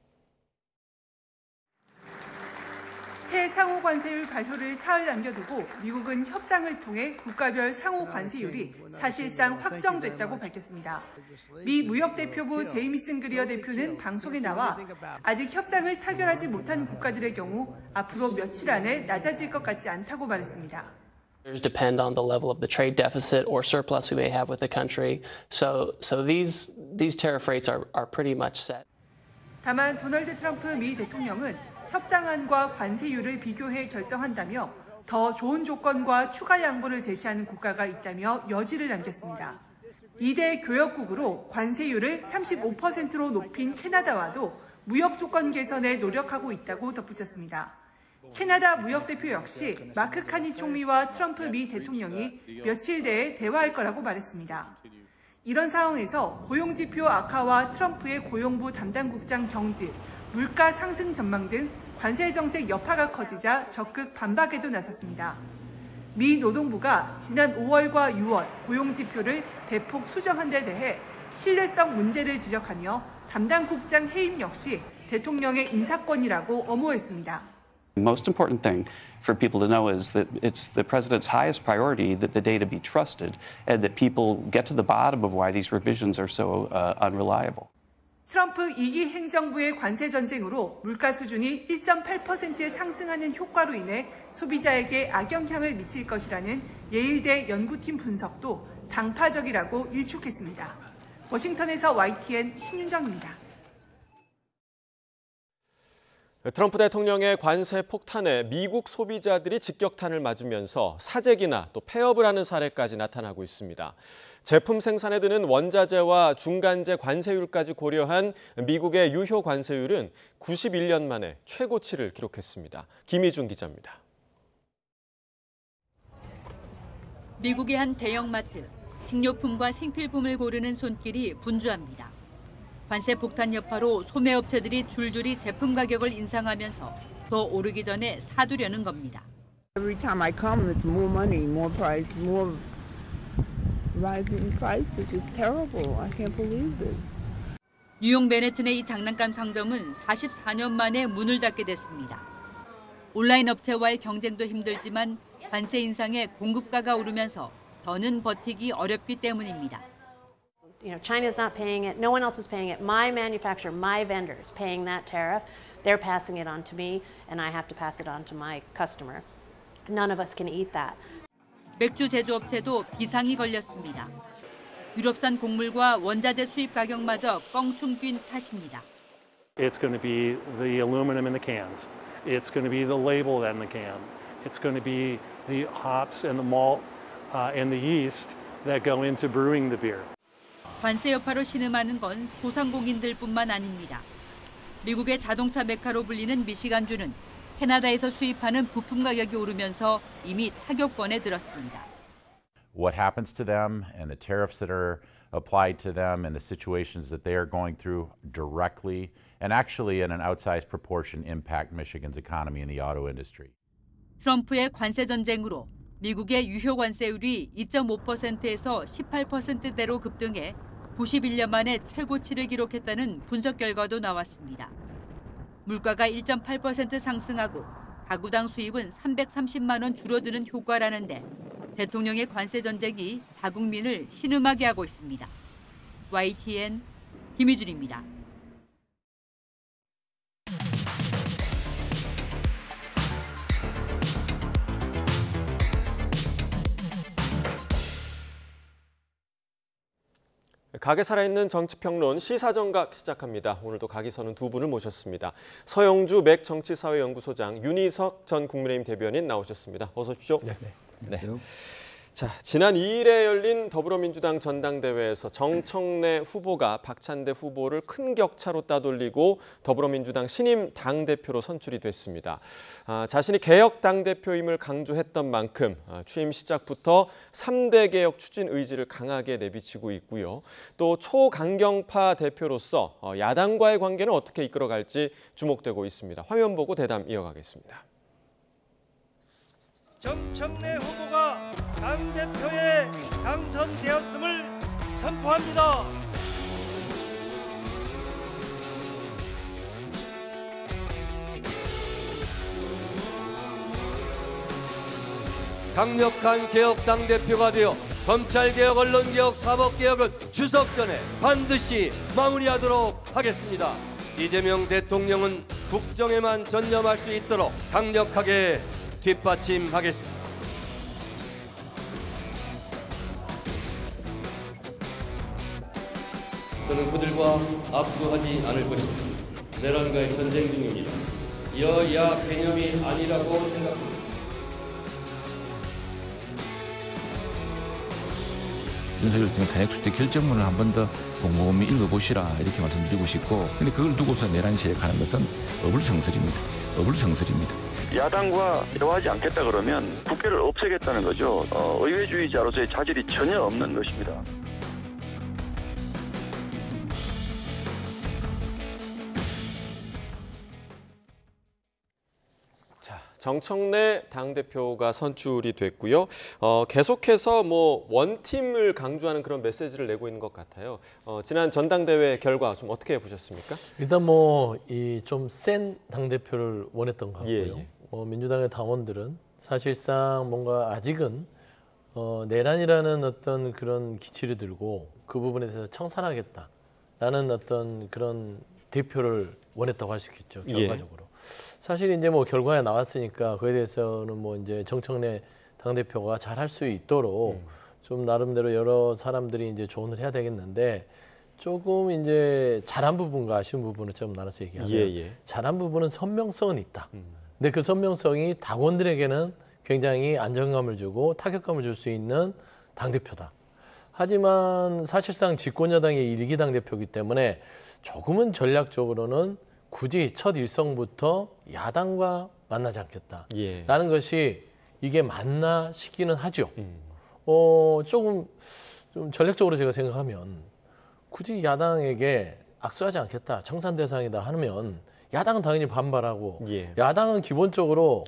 새 상호 관세율 발표를 사흘 남겨두고 미국은 협상을 통해 국가별 상호 관세율이 사실상 확정됐다고 밝혔습니다. 미 무역대표부 제이미슨 그리어 대표는 방송에 나와 아직 협상을 타결하지 못한 국가들의 경우 앞으로 며칠 안에 낮아질 것 같지 않다고 말했습니다. Depend on the level of the trade deficit or surplus we may have with the country. So these tariff rates are pretty much set. 다만 도널드 트럼프 미 대통령은 협상안과 관세율을 비교해 결정한다며 더 좋은 조건과 추가 양보를 제시하는 국가가 있다며 여지를 남겼습니다. 2대 교역국으로 관세율을 35%로 높인 캐나다와도 무역 조건 개선에 노력하고 있다고 덧붙였습니다. 캐나다 무역대표 역시 마크 카니 총리와 트럼프 미 대통령이 며칠 내에 대화할 거라고 말했습니다. 이런 상황에서 고용지표 악화와 트럼프의 고용부 담당국장 경질, 물가 상승 전망 등 관세 정책 여파가 커지자 적극 반박에도 나섰습니다. 미 노동부가 지난 5월과 6월 고용 지표를 대폭 수정한 데 대해 신뢰성 문제를 지적하며 담당 국장 해임 역시 대통령의 인사권이라고 엄호했습니다. The most important thing for people to know is that it's the president's highest priority that the data be trusted and that people get to the bottom of why these revisions are so unreliable. 트럼프 2기 행정부의 관세 전쟁으로 물가 수준이 1.8% 상승하는 효과로 인해 소비자에게 악영향을 미칠 것이라는 예일대 연구팀 분석도 당파적이라고 일축했습니다. 워싱턴에서 YTN 신윤정입니다. 트럼프 대통령의 관세 폭탄에 미국 소비자들이 직격탄을 맞으면서 사재기나 또 폐업을 하는 사례까지 나타나고 있습니다. 제품 생산에 드는 원자재와 중간재 관세율까지 고려한 미국의 유효 관세율은 91년 만에 최고치를 기록했습니다. 김희중 기자입니다. 미국의 한 대형마트, 식료품과 생필품을 고르는 손길이 분주합니다. 관세 폭탄 여파로 소매업체들이 줄줄이 제품 가격을 인상하면서 더 오르기 전에 사두려는 겁니다. Every time I come, it's more money, more price, more rising prices. It's terrible. I can't believe this. 뉴욕 맨해튼의 이 장난감 상점은 44년 만에 문을 닫게 됐습니다. 온라인 업체와의 경쟁도 힘들지만 관세 인상에 공급가가 오르면서 더는 버티기 어렵기 때문입니다. You know, China's not paying it. No one else is paying it. My manufacturer, my vendor is paying that tariff. They're passing it on to me, and I have to pass it on to my customer. None of us can eat that. 맥주 제조업체도 비상이 걸렸습니다. 유럽산 곡물과 원자재 수입 가격마저 껑충 뛴 탓입니다. It's going to be the aluminum in the cans. It's going to be the label in the can. It's going to be the hops and the malt and the yeast that go into brewing the beer. 관세 여파로 신음하는 건 소상공인들뿐만 아닙니다. 미국의 자동차 메카로 불리는 미시간주는 캐나다에서 수입하는 부품 가격이 오르면서 이미 타격권에 들었습니다. What happens to them and the tariffs that are applied to them and the situations that they are going through directly and actually in an outsized proportion impact Michigan's economy and the auto industry. 트럼프의 관세 전쟁으로 미국의 유효 관세율이 2.5%에서 18%대로 급등해 91년 만에 최고치를 기록했다는 분석 결과도 나왔습니다. 물가가 1.8% 상승하고 가구당 수입은 330만 원 줄어드는 효과라는데 대통령의 관세 전쟁이 자국민을 신음하게 하고 있습니다. YTN 김희준입니다. 각에 살아있는 정치평론 시사정각 시작합니다. 오늘도 각이 서는 두 분을 모셨습니다. 서영주 맥 정치사회연구소장, 윤희석 전 국민의힘 대변인 나오셨습니다. 어서 오십시오. 네. 자, 지난 2일에 열린 더불어민주당 전당대회에서 정청래 후보가 박찬대 후보를 큰 격차로 따돌리고 더불어민주당 신임 당대표로 선출이 됐습니다. 자신이 개혁 당대표임을 강조했던 만큼 취임 시작부터 3대 개혁 추진 의지를 강하게 내비치고 있고요. 또 초강경파 대표로서 야당과의 관계는 어떻게 이끌어갈지 주목되고 있습니다. 화면 보고 대담 이어가겠습니다. 정청래 후보가 당대표에 당선되었음을 선포합니다. 강력한 개혁 당대표가 되어 검찰개혁, 언론개혁, 사법개혁은 추석 전에 반드시 마무리하도록 하겠습니다. 이재명 대통령은 국정에만 전념할 수 있도록 강력하게 뒷받침하겠습니다. 저는 그들과 악수하지 않을 것입니다. 내란과의 전쟁 중입니다. 여야 개념이 아니라고 생각합니다. 윤석열 대통령 탄핵 출퇴 결정문을 한 번 더 곰곰이 읽어보시라 이렇게 말씀드리고 싶고, 근데 그걸 두고서 내란 세력하는 것은 어불성설입니다. 야당과 대화하지 않겠다 그러면 국회를 없애겠다는 거죠. 의회주의자로서의 자질이 전혀 없는 것입니다. 정청래 당대표가 선출이 됐고요. 계속해서 원팀을 강조하는 그런 메시지를 내고 있는 것 같아요. 지난 전당대회 결과 좀 어떻게 보셨습니까? 일단 이 좀 센 당대표를 원했던 것 같고요. 민주당의 당원들은 사실상 뭔가 아직은 내란이라는 어떤 그런 기치를 들고 그 부분에 대해서 청산하겠다라는 어떤 그런 대표를 원했다고 할 수 있겠죠. 결과적으로. 사실 이제 결과가 나왔으니까 그에 대해서는 이제 정청래 당대표가 잘할 수 있도록 좀 나름대로 여러 사람들이 이제 조언을 해야 되겠는데, 조금 이제 잘한 부분과 아쉬운 부분을 좀 나눠서 얘기하면 잘한 부분은 선명성은 있다. 근데 그 선명성이 당원들에게는 굉장히 안정감을 주고 타격감을 줄 수 있는 당대표다. 하지만 사실상 집권여당의 1기 당대표이기 때문에 조금은 전략적으로는 굳이 첫 일성부터 야당과 만나지 않겠다라는 것이 이게 맞나 싶기는 하죠. 조금 좀 전략적으로 제가 생각하면 굳이 야당에게 악수하지 않겠다, 청산 대상이다 하면 야당은 당연히 반발하고 야당은 기본적으로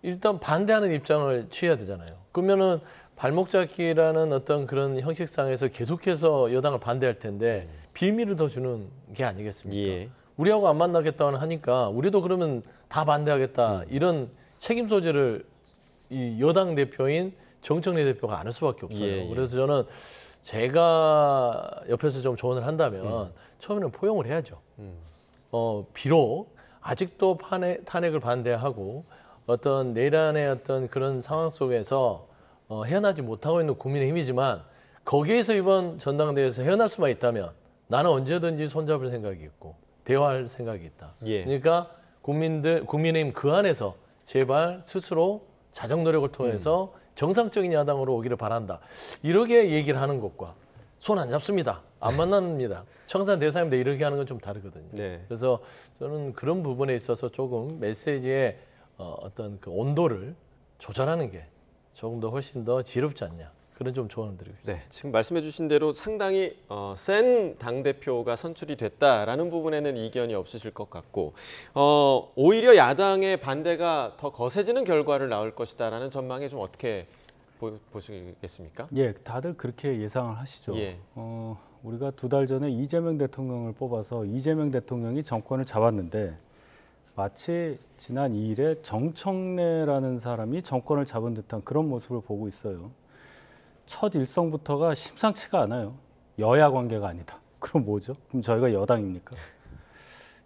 일단 반대하는 입장을 취해야 되잖아요. 그러면은 발목 잡기라는 어떤 그런 형식상에서 계속해서 여당을 반대할 텐데 빌미를 더 주는 게 아니겠습니까? 우리하고 안 만나겠다고 하니까 우리도 그러면 다 반대하겠다, 이런 책임 소재를 이 여당 대표인 정청래 대표가 안 할 수밖에 없어요. 그래서 저는 제가 옆에서 좀 조언을 한다면 처음에는 포용을 해야죠. 비록 아직도 탄핵을 반대하고 어떤 내란의 어떤 그런 상황 속에서 헤어나지 못하고 있는 국민의힘이지만, 거기에서 이번 전당대회에서 헤어날 수만 있다면 나는 언제든지 손잡을 생각이 있고 대화할 생각이 있다. 그러니까 국민의힘 그 안에서 제발 스스로 자정 노력을 통해서 정상적인 야당으로 오기를 바란다. 이렇게 얘기를 하는 것과 손 안 잡습니다. 안 만납니다. 청산 대상입니다. 이렇게 하는 건 좀 다르거든요. 네. 그래서 저는 그런 부분에 있어서 조금 메시지의 어떤 그 온도를 조절하는 게 조금 더 훨씬 더 지혜롭지 않냐. 그런 좀 조언을 드리고 싶습니다. 네, 지금 말씀해 주신 대로 상당히 센 당대표가 선출이 됐다라는 부분에는 이견이 없으실 것 같고 오히려 야당의 반대가 더 거세지는 결과를 낳을 것이다라는 전망에 좀 어떻게 보시겠습니까? 예, 다들 그렇게 예상을 하시죠. 예. 우리가 2달 전에 이재명 대통령을 뽑아서 이재명 대통령이 정권을 잡았는데 마치 지난 2일에 정청래라는 사람이 정권을 잡은 듯한 그런 모습을 보고 있어요. 첫 일성부터가 심상치가 않아요. 여야 관계가 아니다. 그럼 뭐죠? 그럼 저희가 여당입니까?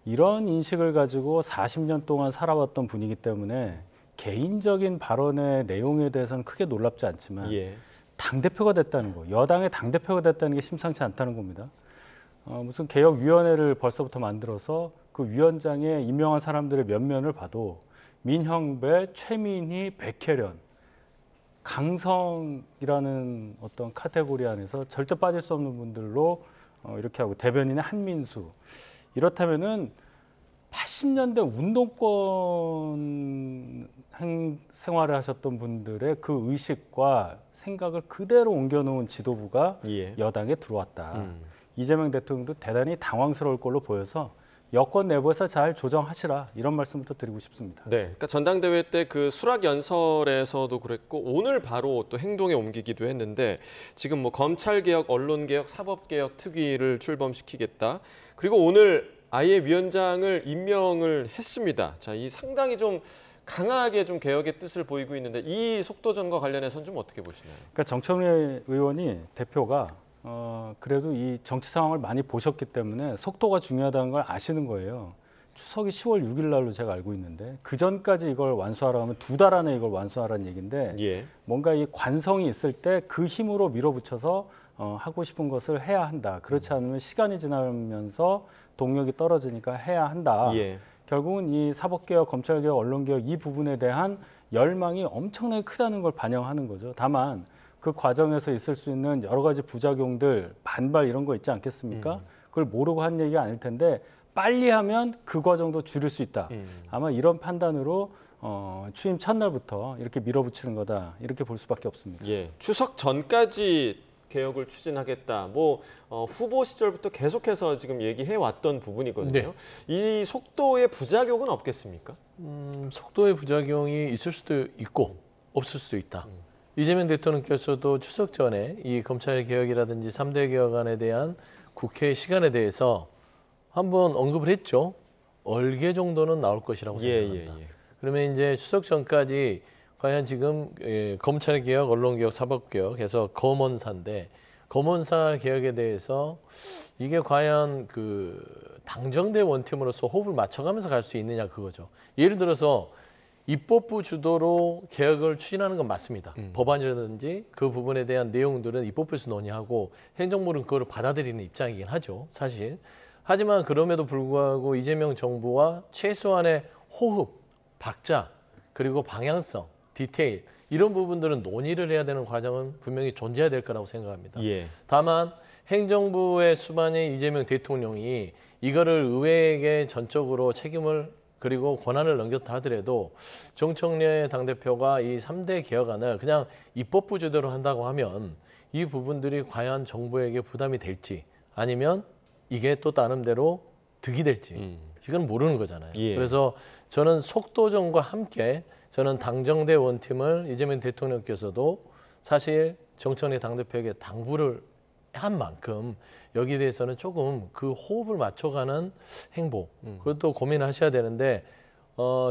이런 인식을 가지고 40년 동안 살아왔던 분이기 때문에 개인적인 발언의 내용에 대해서는 크게 놀랍지 않지만 당대표가 됐다는 거, 여당의 당대표가 됐다는 게 심상치 않다는 겁니다. 무슨 개혁위원회를 벌써부터 만들어서 그 위원장에 임명한 사람들의 면면을 봐도 민형배, 최민희, 백혜련, 강성이라는 어떤 카테고리 안에서 절대 빠질 수 없는 분들로 이렇게 하고 대변인의 한민수. 이렇다면은 80년대 운동권 생활을 하셨던 분들의 그 의식과 생각을 그대로 옮겨놓은 지도부가 여당에 들어왔다. 이재명 대통령도 대단히 당황스러울 걸로 보여서 여권 내부에서 잘 조정하시라 이런 말씀부터 드리고 싶습니다. 네, 그러니까 전당대회 때 그 수락 연설에서도 그랬고 오늘 바로 또 행동에 옮기기도 했는데 지금 뭐 검찰 개혁, 언론 개혁, 사법 개혁 특위를 출범시키겠다. 그리고 오늘 아예 위원장을 임명을 했습니다. 자, 이 상당히 좀 강하게 좀 개혁의 뜻을 보이고 있는데 이 속도전과 관련해서는 좀 어떻게 보시나요? 그러니까 정청래 의원이 대표가 그래도 이 정치 상황을 많이 보셨기 때문에 속도가 중요하다는 걸 아시는 거예요. 추석이 10월 6일 날로 제가 알고 있는데 그 전까지 이걸 완수하라 하면 2달 안에 이걸 완수하라는 얘기인데 뭔가 이 관성이 있을 때 그 힘으로 밀어붙여서 하고 싶은 것을 해야 한다. 그렇지 않으면 시간이 지나면서 동력이 떨어지니까 해야 한다. 결국은 이 사법개혁, 검찰개혁, 언론개혁 이 부분에 대한 열망이 엄청나게 크다는 걸 반영하는 거죠. 다만 그 과정에서 있을 수 있는 여러 가지 부작용들, 반발 이런 거 있지 않겠습니까? 그걸 모르고 한 얘기가 아닐 텐데 빨리 하면 그 과정도 줄일 수 있다. 아마 이런 판단으로 취임 첫날부터 이렇게 밀어붙이는 거다. 이렇게 볼 수밖에 없습니다. 추석 전까지 개혁을 추진하겠다. 뭐 후보 시절부터 계속해서 지금 얘기해 왔던 부분이거든요. 이 속도의 부작용은 없겠습니까? 속도의 부작용이 있을 수도 있고 없을 수도 있다. 이재명 대통령께서도 추석 전에 이 검찰 개혁이라든지 3대 개혁안에 대한 국회 시간에 대해서 한번 언급을 했죠. 얼개 정도는 나올 것이라고 생각합니다. 그러면 이제 추석 전까지 과연 지금 검찰 개혁, 언론 개혁, 사법 개혁해서 검언사인데 검언사 개혁에 대해서 이게 과연 그 당정대 원팀으로서 호흡을 맞춰가면서 갈 수 있느냐 그거죠. 예를 들어서 입법부 주도로 개혁을 추진하는 건 맞습니다. 법안이라든지 그 부분에 대한 내용들은 입법부에서 논의하고 행정부는 그걸 받아들이는 입장이긴 하죠, 사실. 하지만 그럼에도 불구하고 이재명 정부와 최소한의 호흡, 박자, 그리고 방향성, 디테일 이런 부분들은 논의를 해야 되는 과정은 분명히 존재해야 될 거라고 생각합니다. 다만 행정부의 수반인 이재명 대통령이 이거를 의회에게 전적으로 책임을 그리고 권한을 넘겼다 하더라도 정청래 당대표가 이 3대 개혁안을 그냥 입법부 주도로 한다고 하면 이 부분들이 과연 정부에게 부담이 될지 아니면 이게 또 나름대로 득이 될지 이건 모르는 거잖아요. 그래서 저는 속도전과 함께 저는 당정대 원팀을 이재명 대통령께서도 사실 정청래 당대표에게 당부를 한 만큼 여기에 대해서는 조금 그 호흡을 맞춰가는 행보 그것도 고민하셔야 되는데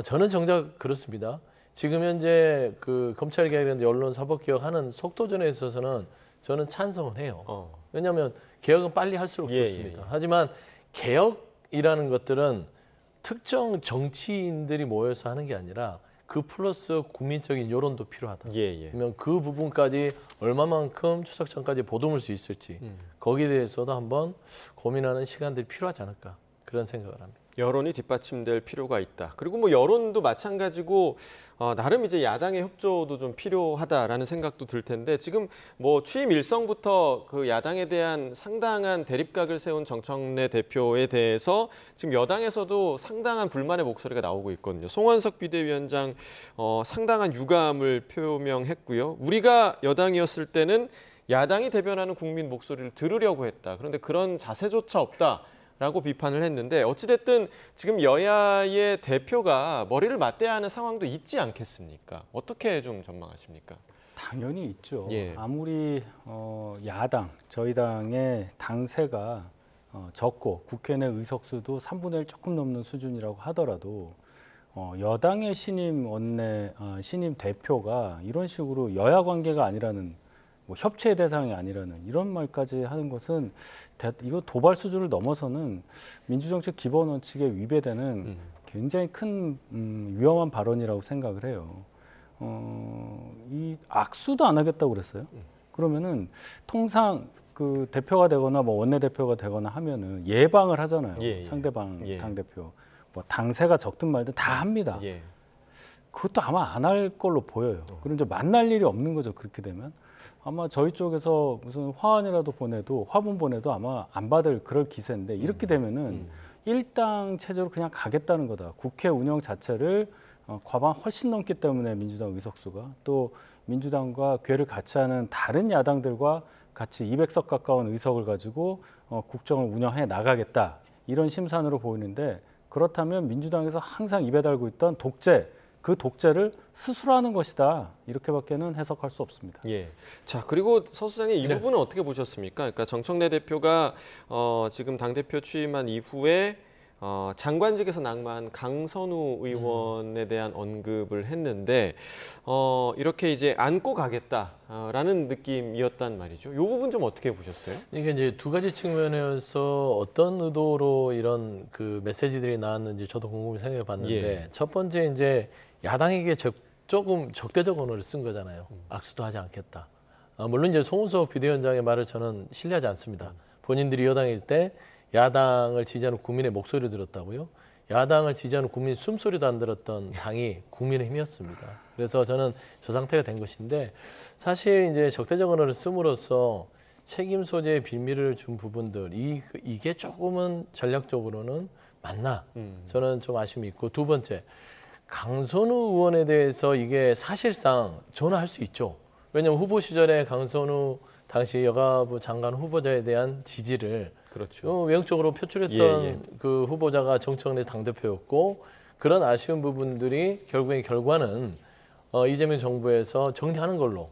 저는 정작 그렇습니다. 지금 현재 그 검찰개혁이라든지 언론 사법개혁하는 속도전에 있어서는 저는 찬성을 해요. 왜냐하면 개혁은 빨리 할수록 좋습니다. 하지만 개혁이라는 것들은 특정 정치인들이 모여서 하는 게 아니라 그 플러스 국민적인 여론도 필요하다. 그러면 그 부분까지 얼마만큼 추석 전까지 보듬을 수 있을지 거기에 대해서도 한번 고민하는 시간들이 필요하지 않을까 그런 생각을 합니다. 여론이 뒷받침될 필요가 있다. 그리고 뭐 여론도 마찬가지고 나름 이제 야당의 협조도 좀 필요하다라는 생각도 들 텐데 지금 뭐 취임 일성부터 그 야당에 대한 상당한 대립각을 세운 정청래 대표에 대해서 지금 여당에서도 상당한 불만의 목소리가 나오고 있거든요. 송원석 비대위원장 상당한 유감을 표명했고요. 우리가 여당이었을 때는 야당이 대변하는 국민 목소리를 들으려고 했다. 그런데 그런 자세조차 없다. 라고 비판을 했는데 어찌됐든 지금 여야의 대표가 머리를 맞대야 하는 상황도 있지 않겠습니까? 어떻게 좀 전망하십니까? 당연히 있죠. 예. 아무리 야당, 저희 당의 당세가 적고 국회 내 의석수도 3분의 1 조금 넘는 수준이라고 하더라도 여당의 신임 대표가 이런 식으로 여야 관계가 아니라는 뭐 협치의 대상이 아니라는 이런 말까지 하는 것은 이거 도발 수준을 넘어서는 민주정책 기본 원칙에 위배되는 굉장히 큰 위험한 발언이라고 생각을 해요. 이 악수도 안 하겠다고 그랬어요. 그러면은 통상 그 대표가 되거나 뭐 원내대표가 되거나 하면은 예방을 하잖아요. 예, 예. 상대방 예. 당대표. 뭐 당세가 적든 말든 다 합니다. 예. 그것도 아마 안 할 걸로 보여요. 그럼 이제 만날 일이 없는 거죠. 그렇게 되면. 아마 저희 쪽에서 무슨 화환이라도 화분 보내도 아마 안 받을 그럴 기세인데 이렇게 되면은 일당 체제로 그냥 가겠다는 거다. 국회 운영 자체를 과반 훨씬 넘기 때문에 민주당 의석수가 또 민주당과 궤를 같이 하는 다른 야당들과 같이 200석 가까운 의석을 가지고 국정을 운영해 나가겠다. 이런 심산으로 보이는데 그렇다면 민주당에서 항상 입에 달고 있던 독재, 그 독재를 스스로 하는 것이다. 이렇게밖에는 해석할 수 없습니다. 예. 자, 그리고 서 수장님 이 부분은 어떻게 보셨습니까? 그러니까 정청래 대표가 지금 당대표 취임한 이후에 장관직에서 낙마한 강선우 의원에 대한 언급을 했는데 이렇게 이제 안고 가겠다라는 느낌이었단 말이죠. 이 부분 좀 어떻게 보셨어요? 이게 이제 두 가지 측면에서 어떤 의도로 이런 그 메시지들이 나왔는지 저도 곰곰이 생각해 봤는데 예. 첫 번째 이제 야당에게 조금 적대적 언어를 쓴 거잖아요. 악수도 하지 않겠다. 물론 이제 송은석 비대위원장의 말을 저는 신뢰하지 않습니다. 본인들이 여당일 때 야당을 지지하는 국민의 목소리를 들었다고요? 야당을 지지하는 국민 숨소리도 안 들었던 당이 국민의힘이었습니다. 그래서 저는 저 상태가 된 것인데 사실 이제 적대적 언어를 씀으로써 책임 소재의 빌미를 준 부분들 이게 조금은 전략적으로는 맞나? 저는 좀 아쉬움이 있고 두 번째 강선우 의원에 대해서 이게 사실상 저는 할 수 있죠. 왜냐하면 후보 시절에 강선우 당시 여가부 장관 후보자에 대한 지지를 그렇죠. 외형적으로 표출했던 예, 예. 그 후보자가 정청래 당대표였고 그런 아쉬운 부분들이 결국엔 결과는 이재명 정부에서 정리하는 걸로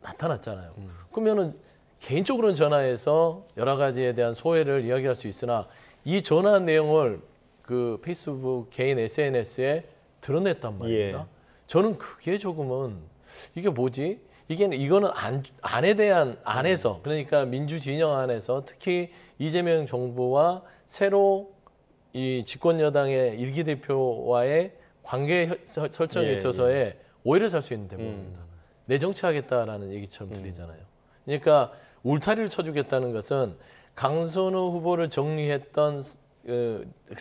나타났잖아요. 그러면은 개인적으로는 전화해서 여러 가지에 대한 소회를 이야기할 수 있으나 이 전화 내용을 그 페이스북 개인 SNS에 드러냈단 말입니다. 예. 저는 그게 조금은 이게 뭐지? 이거는 안에 대한 안에서 그러니까 민주 진영 안에서 특히 이재명 정부와 새로 이 집권 여당의 일기 대표와의 관계 설정에 있어서의 오해를 살 수 있는 대목입니다. 내 정치하겠다라는 얘기처럼 들리잖아요. 그러니까 울타리를 쳐주겠다는 것은 강선우 후보를 정리했던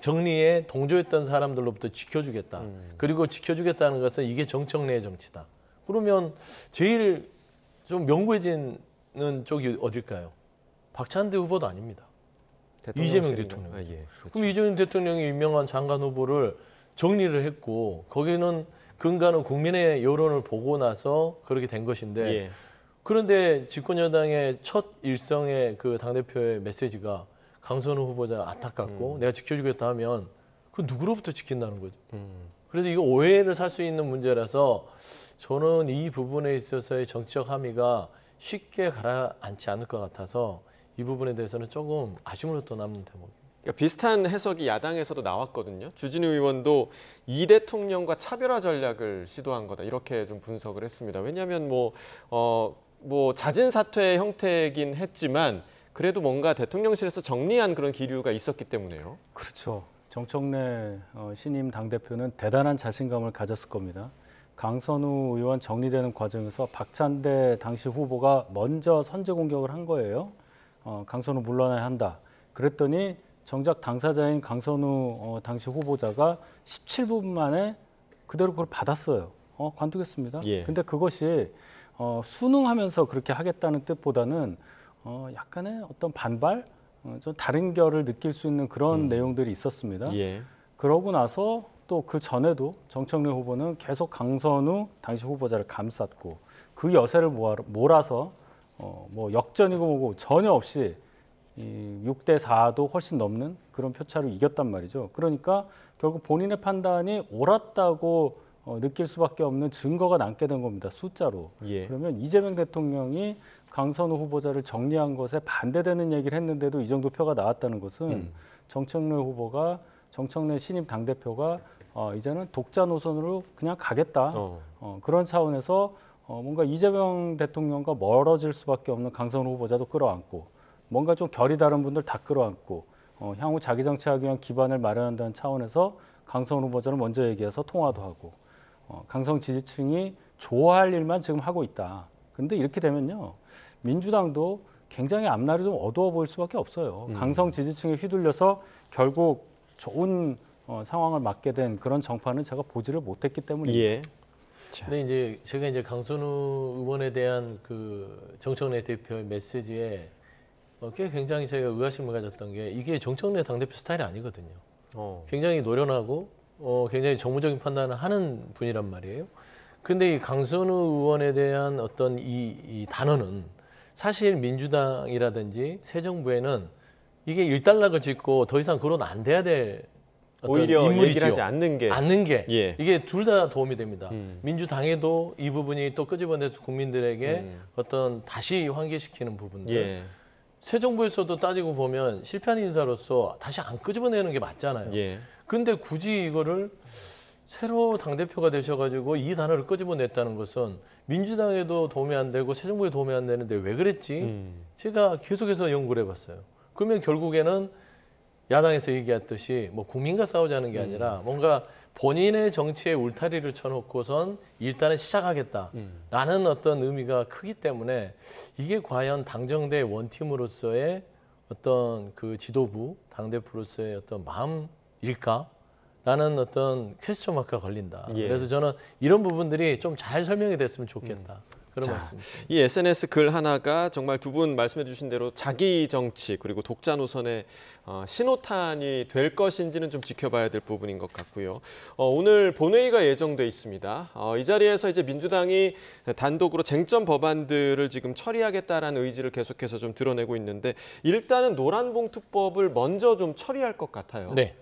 정리에 동조했던 사람들로부터 지켜주겠다. 그리고 지켜주겠다는 것은 이게 정청래의 정치다. 그러면 제일 좀 명부해지는 쪽이 어딜까요? 박찬대 후보도 아닙니다. 이재명 대통령. 아, 예. 그렇죠. 그럼 이재명 대통령이 임명한 장관 후보를 정리를 했고 거기는 근간은 국민의 여론을 보고 나서 그렇게 된 것인데 예. 그런데 집권 여당의 첫 일성의 그 당대표의 메시지가 강선우 후보자 안타깝고 내가 지켜주겠다 하면 그 누구로부터 지킨다는 거죠. 그래서 이거 오해를 살 수 있는 문제라서 저는 이 부분에 있어서의 정치적 함의가 쉽게 가라앉지 않을 것 같아서 이 부분에 대해서는 조금 아쉬움으로 또 남는 대목입니다. 그러니까 비슷한 해석이 야당에서도 나왔거든요. 주진우 의원도 이 대통령과 차별화 전략을 시도한 거다 이렇게 좀 분석을 했습니다. 왜냐하면 뭐 잦은 사퇴의 형태이긴 했지만 그래도 뭔가 대통령실에서 정리한 그런 기류가 있었기 때문에요. 그렇죠. 정청래 신임 당대표는 대단한 자신감을 가졌을 겁니다. 강선우 의원 정리되는 과정에서 박찬대 당시 후보가 먼저 선제 공격을 한 거예요. 강선우 물러나야 한다. 그랬더니 정작 당사자인 강선우 당시 후보자가 17분 만에 그대로 그걸 받았어요. 관두겠습니다. 예. 근데 그것이 순응하면서 그렇게 하겠다는 뜻보다는 약간의 어떤 반발, 좀 다른 결을 느낄 수 있는 그런 내용들이 있었습니다. 예. 그러고 나서 또 그 전에도 정청래 후보는 계속 강선우 당시 후보자를 감쌌고 그 여세를 몰아서 뭐 역전이고 뭐고 전혀 없이 이 6대 4도 훨씬 넘는 그런 표차로 이겼단 말이죠. 그러니까 결국 본인의 판단이 옳았다고 느낄 수밖에 없는 증거가 남게 된 겁니다. 숫자로. 예. 그러면 이재명 대통령이 강선우 후보자를 정리한 것에 반대되는 얘기를 했는데도 이 정도 표가 나왔다는 것은 정청래 후보가 정청래 신임 당대표가 이제는 독자 노선으로 그냥 가겠다. 그런 차원에서 뭔가 이재명 대통령과 멀어질 수밖에 없는 강선우 후보자도 끌어안고 뭔가 좀 결이 다른 분들 다 끌어안고 향후 자기 정치하기 위한 기반을 마련한다는 차원에서 강선우 후보자를 먼저 얘기해서 통화도 하고 강성 지지층이 좋아할 일만 지금 하고 있다. 근데 이렇게 되면요. 민주당도 굉장히 앞날이 좀 어두워 보일 수밖에 없어요. 강성 지지층에 휘둘려서 결국 좋은 상황을 맞게 된 그런 정파는 제가 보지를 못했기 때문입니다. 예. 근데 이제 제가 이제 강선우 의원에 대한 그 정청래 대표의 메시지에 꽤 굉장히 제가 의아심을 가졌던 게 이게 정청래 당대표 스타일이 아니거든요. 굉장히 노련하고 굉장히 정무적인 판단을 하는 분이란 말이에요. 근데 이 강선우 의원에 대한 어떤 이 단어는 사실 민주당이라든지 새 정부에는 이게 일단락을 짓고 더 이상 거론 안 돼야 될 어떤 오히려 인물이죠. 얘기를 하지 않는 게. 예. 이게 둘 다 도움이 됩니다. 민주당에도 이 부분이 또 끄집어내서 국민들에게 어떤 다시 환기시키는 부분들. 예. 새 정부에서도 따지고 보면 실패한 인사로서 다시 안 끄집어내는 게 맞잖아요. 예. 근데 굳이 이거를 새로 당대표가 되셔가지고 이 단어를 끄집어냈다는 것은 민주당에도 도움이 안 되고 새 정부에 도움이 안 되는데 왜 그랬지? 제가 계속해서 연구를 해봤어요. 그러면 결국에는 야당에서 얘기했듯이 뭐 국민과 싸우자는 게 아니라 뭔가 본인의 정치에 울타리를 쳐놓고선 일단은 시작하겠다라는 어떤 의미가 크기 때문에 이게 과연 당정대 원팀으로서의 어떤 그 지도부, 당대표로서의 어떤 마음일까? 라는 어떤 퀘스천 마크가 걸린다. 예. 그래서 저는 이런 부분들이 좀 잘 설명이 됐으면 좋겠다. 그런 말씀입니다. 이 SNS 글 하나가 정말 두 분 말씀해 주신 대로 자기 정치 그리고 독자 노선의 신호탄이 될 것인지는 좀 지켜봐야 될 부분인 것 같고요. 오늘 본회의가 예정돼 있습니다. 이 자리에서 이제 민주당이 단독으로 쟁점 법안들을 지금 처리하겠다라는 의지를 계속해서 좀 드러내고 있는데 일단은 노란봉투법을 먼저 좀 처리할 것 같아요. 네.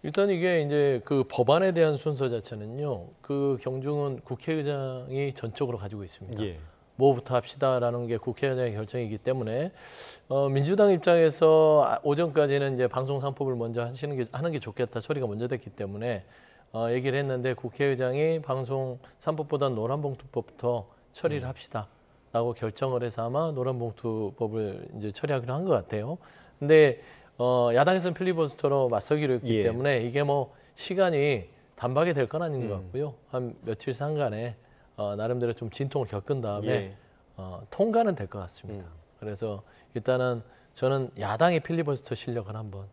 일단 이게 이제 그 법안에 대한 순서 자체는요. 그 경중은 국회의장이 전적으로 가지고 있습니다. 예. 뭐부터 합시다라는 게 국회의장의 결정이기 때문에 민주당 입장에서 오전까지는 이제 방송 3법을 먼저 하는 게 좋겠다. 처리가 먼저 됐기 때문에 얘기를 했는데 국회의장이 방송 3법보다 노란봉투법부터 처리를 합시다라고 결정을 해서 아마 노란봉투법을 이제 처리하기로 한 것 같아요. 근데 야당에서는 필리버스터로 맞서기로 했기 때문에 이게 뭐 시간이 단박에 될 건 아닌 것 같고요. 한 며칠 상간에 나름대로 좀 진통을 겪은 다음에 통과는 될 것 같습니다. 그래서 일단은 저는 야당의 필리버스터 실력을 한번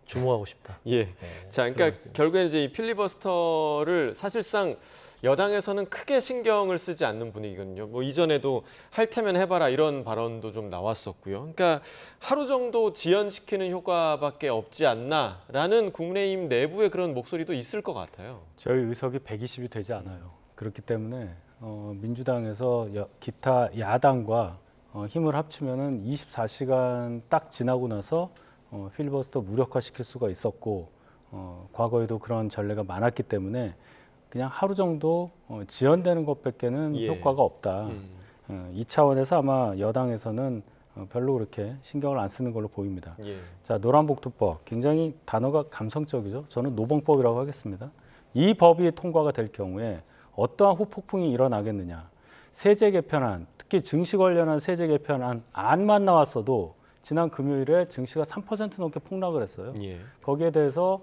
주목하고 싶다. 예. 네, 자, 그러니까 결국에 이제 이 필리버스터를 사실상 여당에서는 크게 신경을 쓰지 않는 분위기거든요. 뭐 이전에도 할 테면 해봐라 이런 발언도 좀 나왔었고요. 그러니까 하루 정도 지연시키는 효과밖에 없지 않나라는 국민의힘 내부의 그런 목소리도 있을 것 같아요. 저희 의석이 120이 되지 않아요. 그렇기 때문에 민주당에서 기타 야당과 힘을 합치면은 24시간 딱 지나고 나서 필리버스터 무력화시킬 수가 있었고 과거에도 그런 전례가 많았기 때문에 그냥 하루 정도 지연되는 것밖에는 효과가 없다. 이 차원에서 아마 여당에서는 별로 그렇게 신경을 안 쓰는 걸로 보입니다. 자, 노란봉투법 굉장히 단어가 감성적이죠. 저는 노봉법이라고 하겠습니다. 이 법이 통과가 될 경우에 어떠한 후폭풍이 일어나겠느냐. 세제 개편안, 특히 증시 관련한 세제 개편안 안만 나왔어도 지난 금요일에 증시가 3% 넘게 폭락을 했어요. 거기에 대해서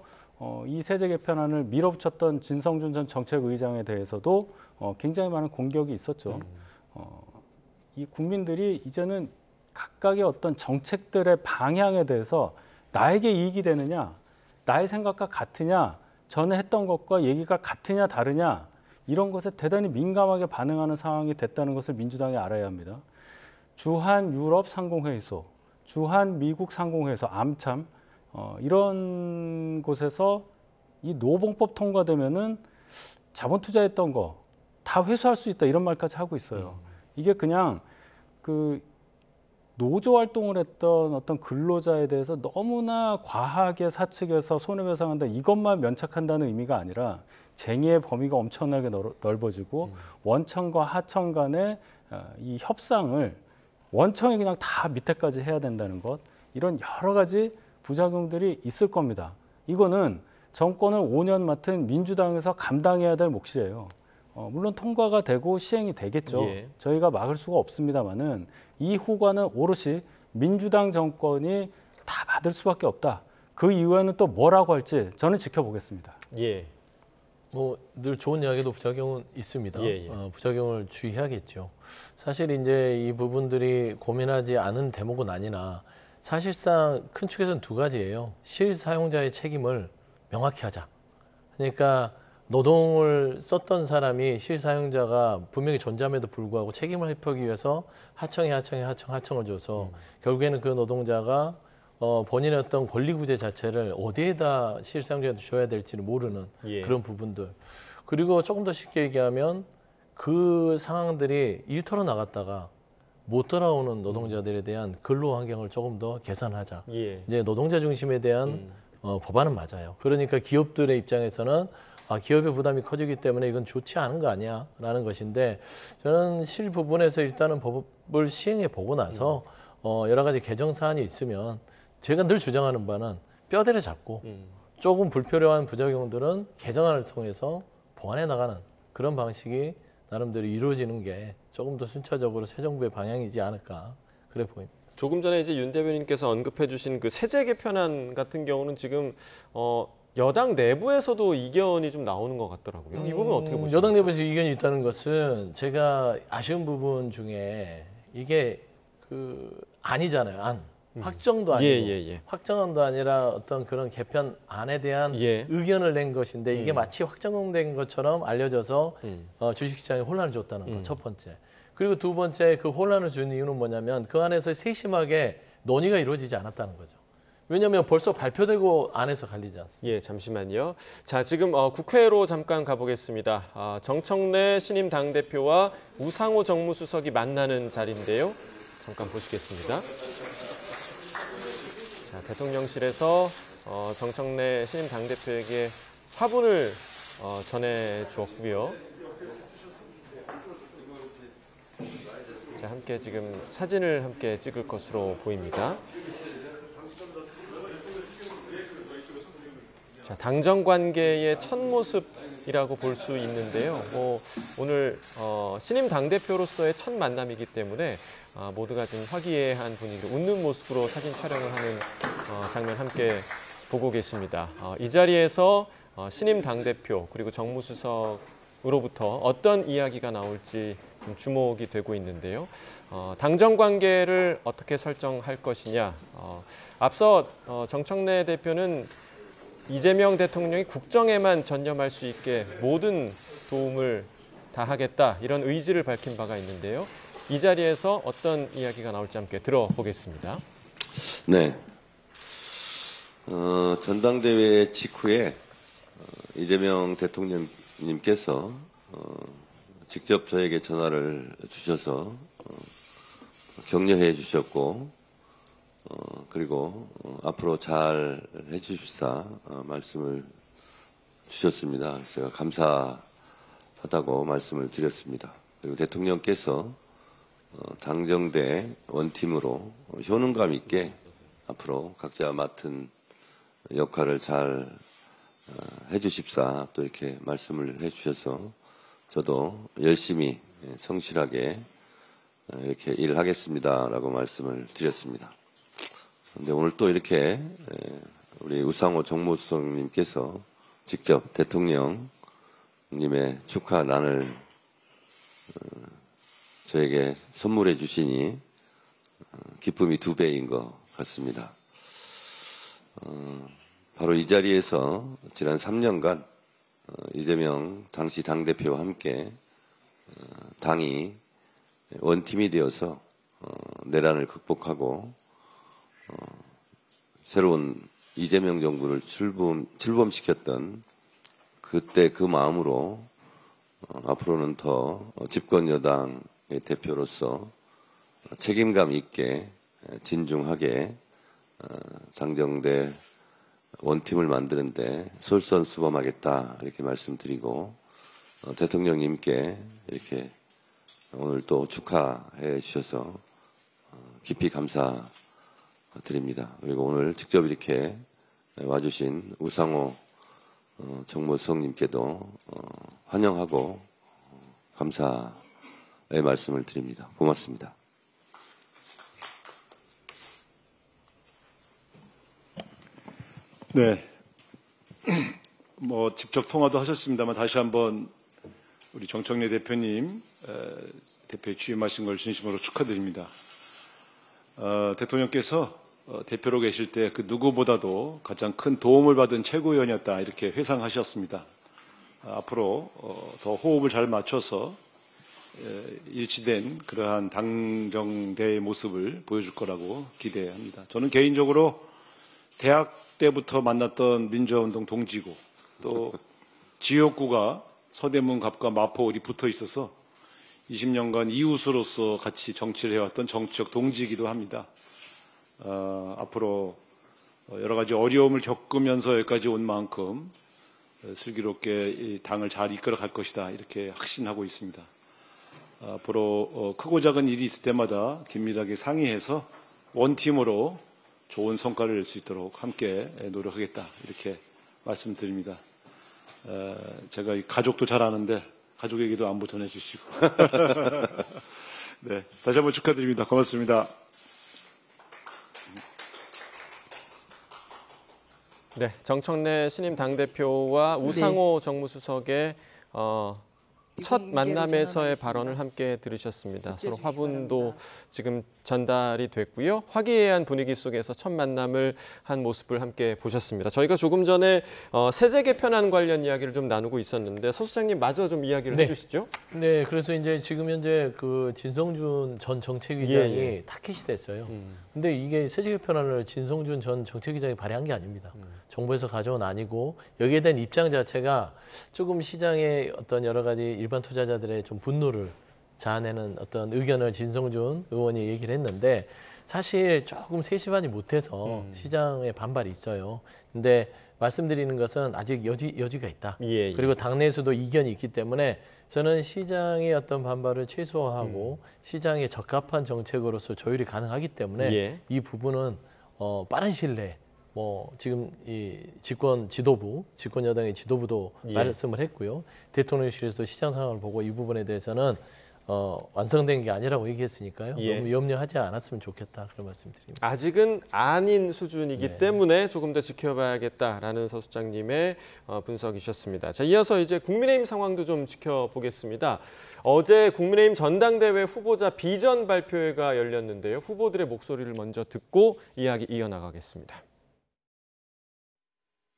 이 세제 개편안을 밀어붙였던 진성준 전 정책의장에 대해서도 굉장히 많은 공격이 있었죠. 이 국민들이 이제는 각각의 어떤 정책들의 방향에 대해서 나에게 이익이 되느냐, 나의 생각과 같으냐, 전에 했던 것과 얘기가 같으냐 다르냐 이런 것에 대단히 민감하게 반응하는 상황이 됐다는 것을 민주당이 알아야 합니다. 주한 유럽 상공회의소, 주한 미국 상공회의소, 암참 이런 곳에서 이 노봉법 통과되면은 자본 투자했던 거 다 회수할 수 있다 이런 말까지 하고 있어요. 이게 그냥 그 노조 활동을 했던 어떤 근로자에 대해서 너무나 과하게 사측에서 손해배상한다 이것만 면책한다는 의미가 아니라 쟁의의 범위가 엄청나게 넓어지고 원청과 하청 간의 이 협상을 원청이 그냥 다 밑에까지 해야 된다는 것, 이런 여러 가지 부작용들이 있을 겁니다. 이거는 정권을 5년 맡은 민주당에서 감당해야 될 몫이에요. 물론 통과가 되고 시행이 되겠죠. 예. 저희가 막을 수가 없습니다만은 이 후과는 오롯이 민주당 정권이 다 받을 수밖에 없다. 그 이후에는 또 뭐라고 할지 저는 지켜보겠습니다. 예. 뭐 늘 좋은 이야기도 부작용은 있습니다. 예, 예. 부작용을 주의해야겠죠. 사실 이제 이 부분들이 고민하지 않은 대목은 아니나 사실상 큰 축에서는 두 가지예요. 실사용자의 책임을 명확히 하자. 그러니까 노동을 썼던 사람이 실사용자가 분명히 존재함에도 불구하고 책임을 회피하기 위해서 하청을 줘서 결국에는 그 노동자가 본인의 어떤 권리 구제 자체를 어디에다 실사용자한테 줘야 될지를 모르는 예. 그런 부분들. 그리고 조금 더 쉽게 얘기하면 그 상황들이 일터로 나갔다가 못 돌아오는 노동자들에 대한 근로 환경을 조금 더 개선하자. 예. 이제 노동자 중심에 대한 법안은 맞아요. 그러니까 기업들의 입장에서는 기업의 부담이 커지기 때문에 이건 좋지 않은 거 아니야 라는 것인데, 저는 실 부분에서 일단은 법을 시행해 보고 나서 여러 가지 개정 사안이 있으면 제가 늘 주장하는 바는 뼈대를 잡고 조금 불필요한 부작용들은 개정안을 통해서 보완해 나가는 그런 방식이 나름대로 이루어지는 게 조금 더 순차적으로 새 정부의 방향이지 않을까 그래 보입니다. 조금 전에 이제 윤 대변인께서 언급해 주신 그 세제 개편안 같은 경우는 지금 여당 내부에서도 이견이 좀 나오는 것 같더라고요. 이 부분 어떻게 보십니까? 여당 내부에서 이견이 있다는 것은 제가 아쉬운 부분 중에 이게 아니잖아요. 확정도 아니고 확정안도 아니라 어떤 그런 개편안에 대한 의견을 낸 것인데 이게 마치 확정된 것처럼 알려져서 주식시장에 혼란을 줬다는 거 첫 번째. 그리고 두 번째, 그 혼란을 준 이유는 뭐냐면 그 안에서 세심하게 논의가 이루어지지 않았다는 거죠. 왜냐하면 벌써 발표되고 안에서 갈리지 않습니다. 예, 잠시만요. 자, 지금 국회로 잠깐 가보겠습니다. 정청래 신임 당대표와 우상호 정무수석이 만나는 자리인데요. 잠깐 보시겠습니다. 자, 대통령실에서 정청래 신임 당대표에게 화분을 전해주었고요. 자, 함께 지금 사진을 함께 찍을 것으로 보입니다. 자, 당정 관계의 첫 모습이라고 볼 수 있는데요. 오늘 신임 당대표로서의 첫 만남이기 때문에 모두가 지금 화기애애한 분위기, 웃는 모습으로 사진 촬영을 하는 장면 함께 보고 계십니다. 이 자리에서 신임 당대표 그리고 정무수석으로부터 어떤 이야기가 나올지 좀 주목이 되고 있는데요. 당정 관계를 어떻게 설정할 것이냐. 앞서 정청래 대표는 이재명 대통령이 국정에만 전념할 수 있게 모든 도움을 다하겠다 이런 의지를 밝힌 바가 있는데요. 이 자리에서 어떤 이야기가 나올지 함께 들어보겠습니다. 네. 전당대회 직후에 이재명 대통령님께서 직접 저에게 전화를 주셔서 격려해 주셨고 그리고 앞으로 잘 해주십사 말씀을 주셨습니다. 제가 감사하다고 말씀을 드렸습니다. 그리고 대통령께서 당정대 원팀으로 효능감 있게 앞으로 각자 맡은 역할을 잘 해주십사 또 이렇게 말씀을 해주셔서 저도 열심히 성실하게 이렇게 일하겠습니다라고 말씀을 드렸습니다. 그런데 오늘 또 이렇게 우리 우상호 정무수석님께서 직접 대통령님의 축하란을 저에게 선물해 주시니 기쁨이 2배인 것 같습니다. 바로 이 자리에서 지난 3년간 이재명 당시 당대표와 함께 당이 원팀이 되어서 내란을 극복하고 새로운 이재명 정부를 출범시켰던 그때 그 마음으로 앞으로는 더 집권 여당의 대표로서 책임감 있게 진중하게 당정대 원팀을 만드는데 솔선수범하겠다 이렇게 말씀드리고 대통령님께 이렇게 오늘 또 축하해 주셔서 깊이 감사드립니다. 그리고 오늘 직접 이렇게 와주신 우상호 정무수석님께도 환영하고 감사의 말씀을 드립니다. 고맙습니다. 네, 직접 통화도 하셨습니다만 다시 한번 우리 정청래 대표님 대표에 취임하신 걸 진심으로 축하드립니다. 대통령께서 대표로 계실 때 그 누구보다도 가장 큰 도움을 받은 최고위원이었다 이렇게 회상하셨습니다. 앞으로 더 호흡을 잘 맞춰서 일치된 그러한 당정대의 모습을 보여줄 거라고 기대합니다. 저는 개인적으로 대학 때부터 만났던 민주화운동 동지고 또 지역구가 서대문, 갑과 마포 우리 붙어 있어서 20년간 이웃으로서 같이 정치를 해왔던 정치적 동지이기도 합니다. 앞으로 여러 가지 어려움을 겪으면서 여기까지 온 만큼 슬기롭게 이 당을 잘 이끌어 갈 것이다 이렇게 확신하고 있습니다. 앞으로 크고 작은 일이 있을 때마다 긴밀하게 상의해서 원팀으로 좋은 성과를 낼 수 있도록 함께 노력하겠다 이렇게 말씀드립니다. 제가 이 가족도 잘 아는데 가족 얘기도 안부 전해주시고 네, 다시 한번 축하드립니다. 고맙습니다. 네, 정청래 신임 당대표와 우상호 정무수석의 첫 만남에서의 발언을 함께 들으셨습니다. 서로 화분도 지금 전달이 됐고요. 화기애애한 분위기 속에서 첫 만남을 한 모습을 함께 보셨습니다. 저희가 조금 전에 세제 개편안 관련 이야기를 좀 나누고 있었는데 서 수장님 마저 좀 이야기를 해주시죠. 네, 그래서 이제 지금 현재 그 진성준 전 정책위장이 타켓이 됐어요. 근데 이게 세제 개편안을 진성준 전 정책위장이 발의한 게 아닙니다. 정부에서 가져온 아니고 여기에 대한 입장 자체가 조금 시장의 어떤 여러 가지 일반 투자자들의 좀 분노를 자아내는 어떤 의견을 진성준 의원이 얘기를 했는데 사실 조금 세심하지 못해서 시장에 반발이 있어요. 근데 말씀드리는 것은 아직 여지가 있다. 그리고 당내에서도 이견이 있기 때문에 저는 시장의 어떤 반발을 최소화하고 시장에 적합한 정책으로서 조율이 가능하기 때문에 이 부분은 빠른 시일 내에 지금 이 집권 여당의 지도부도 말씀을 했고요. 대통령실에서도 시장 상황을 보고 이 부분에 대해서는 완성된 게 아니라고 얘기했으니까요. 너무 염려하지 않았으면 좋겠다 그런 말씀드립니다. 아직은 아닌 수준이기 때문에 조금 더 지켜봐야겠다라는 서 수장님의 분석이셨습니다. 자, 이어서 이제 국민의힘 상황도 좀 지켜보겠습니다. 어제 국민의힘 전당대회 후보자 비전 발표회가 열렸는데요. 후보들의 목소리를 먼저 듣고 이야기 이어나가겠습니다.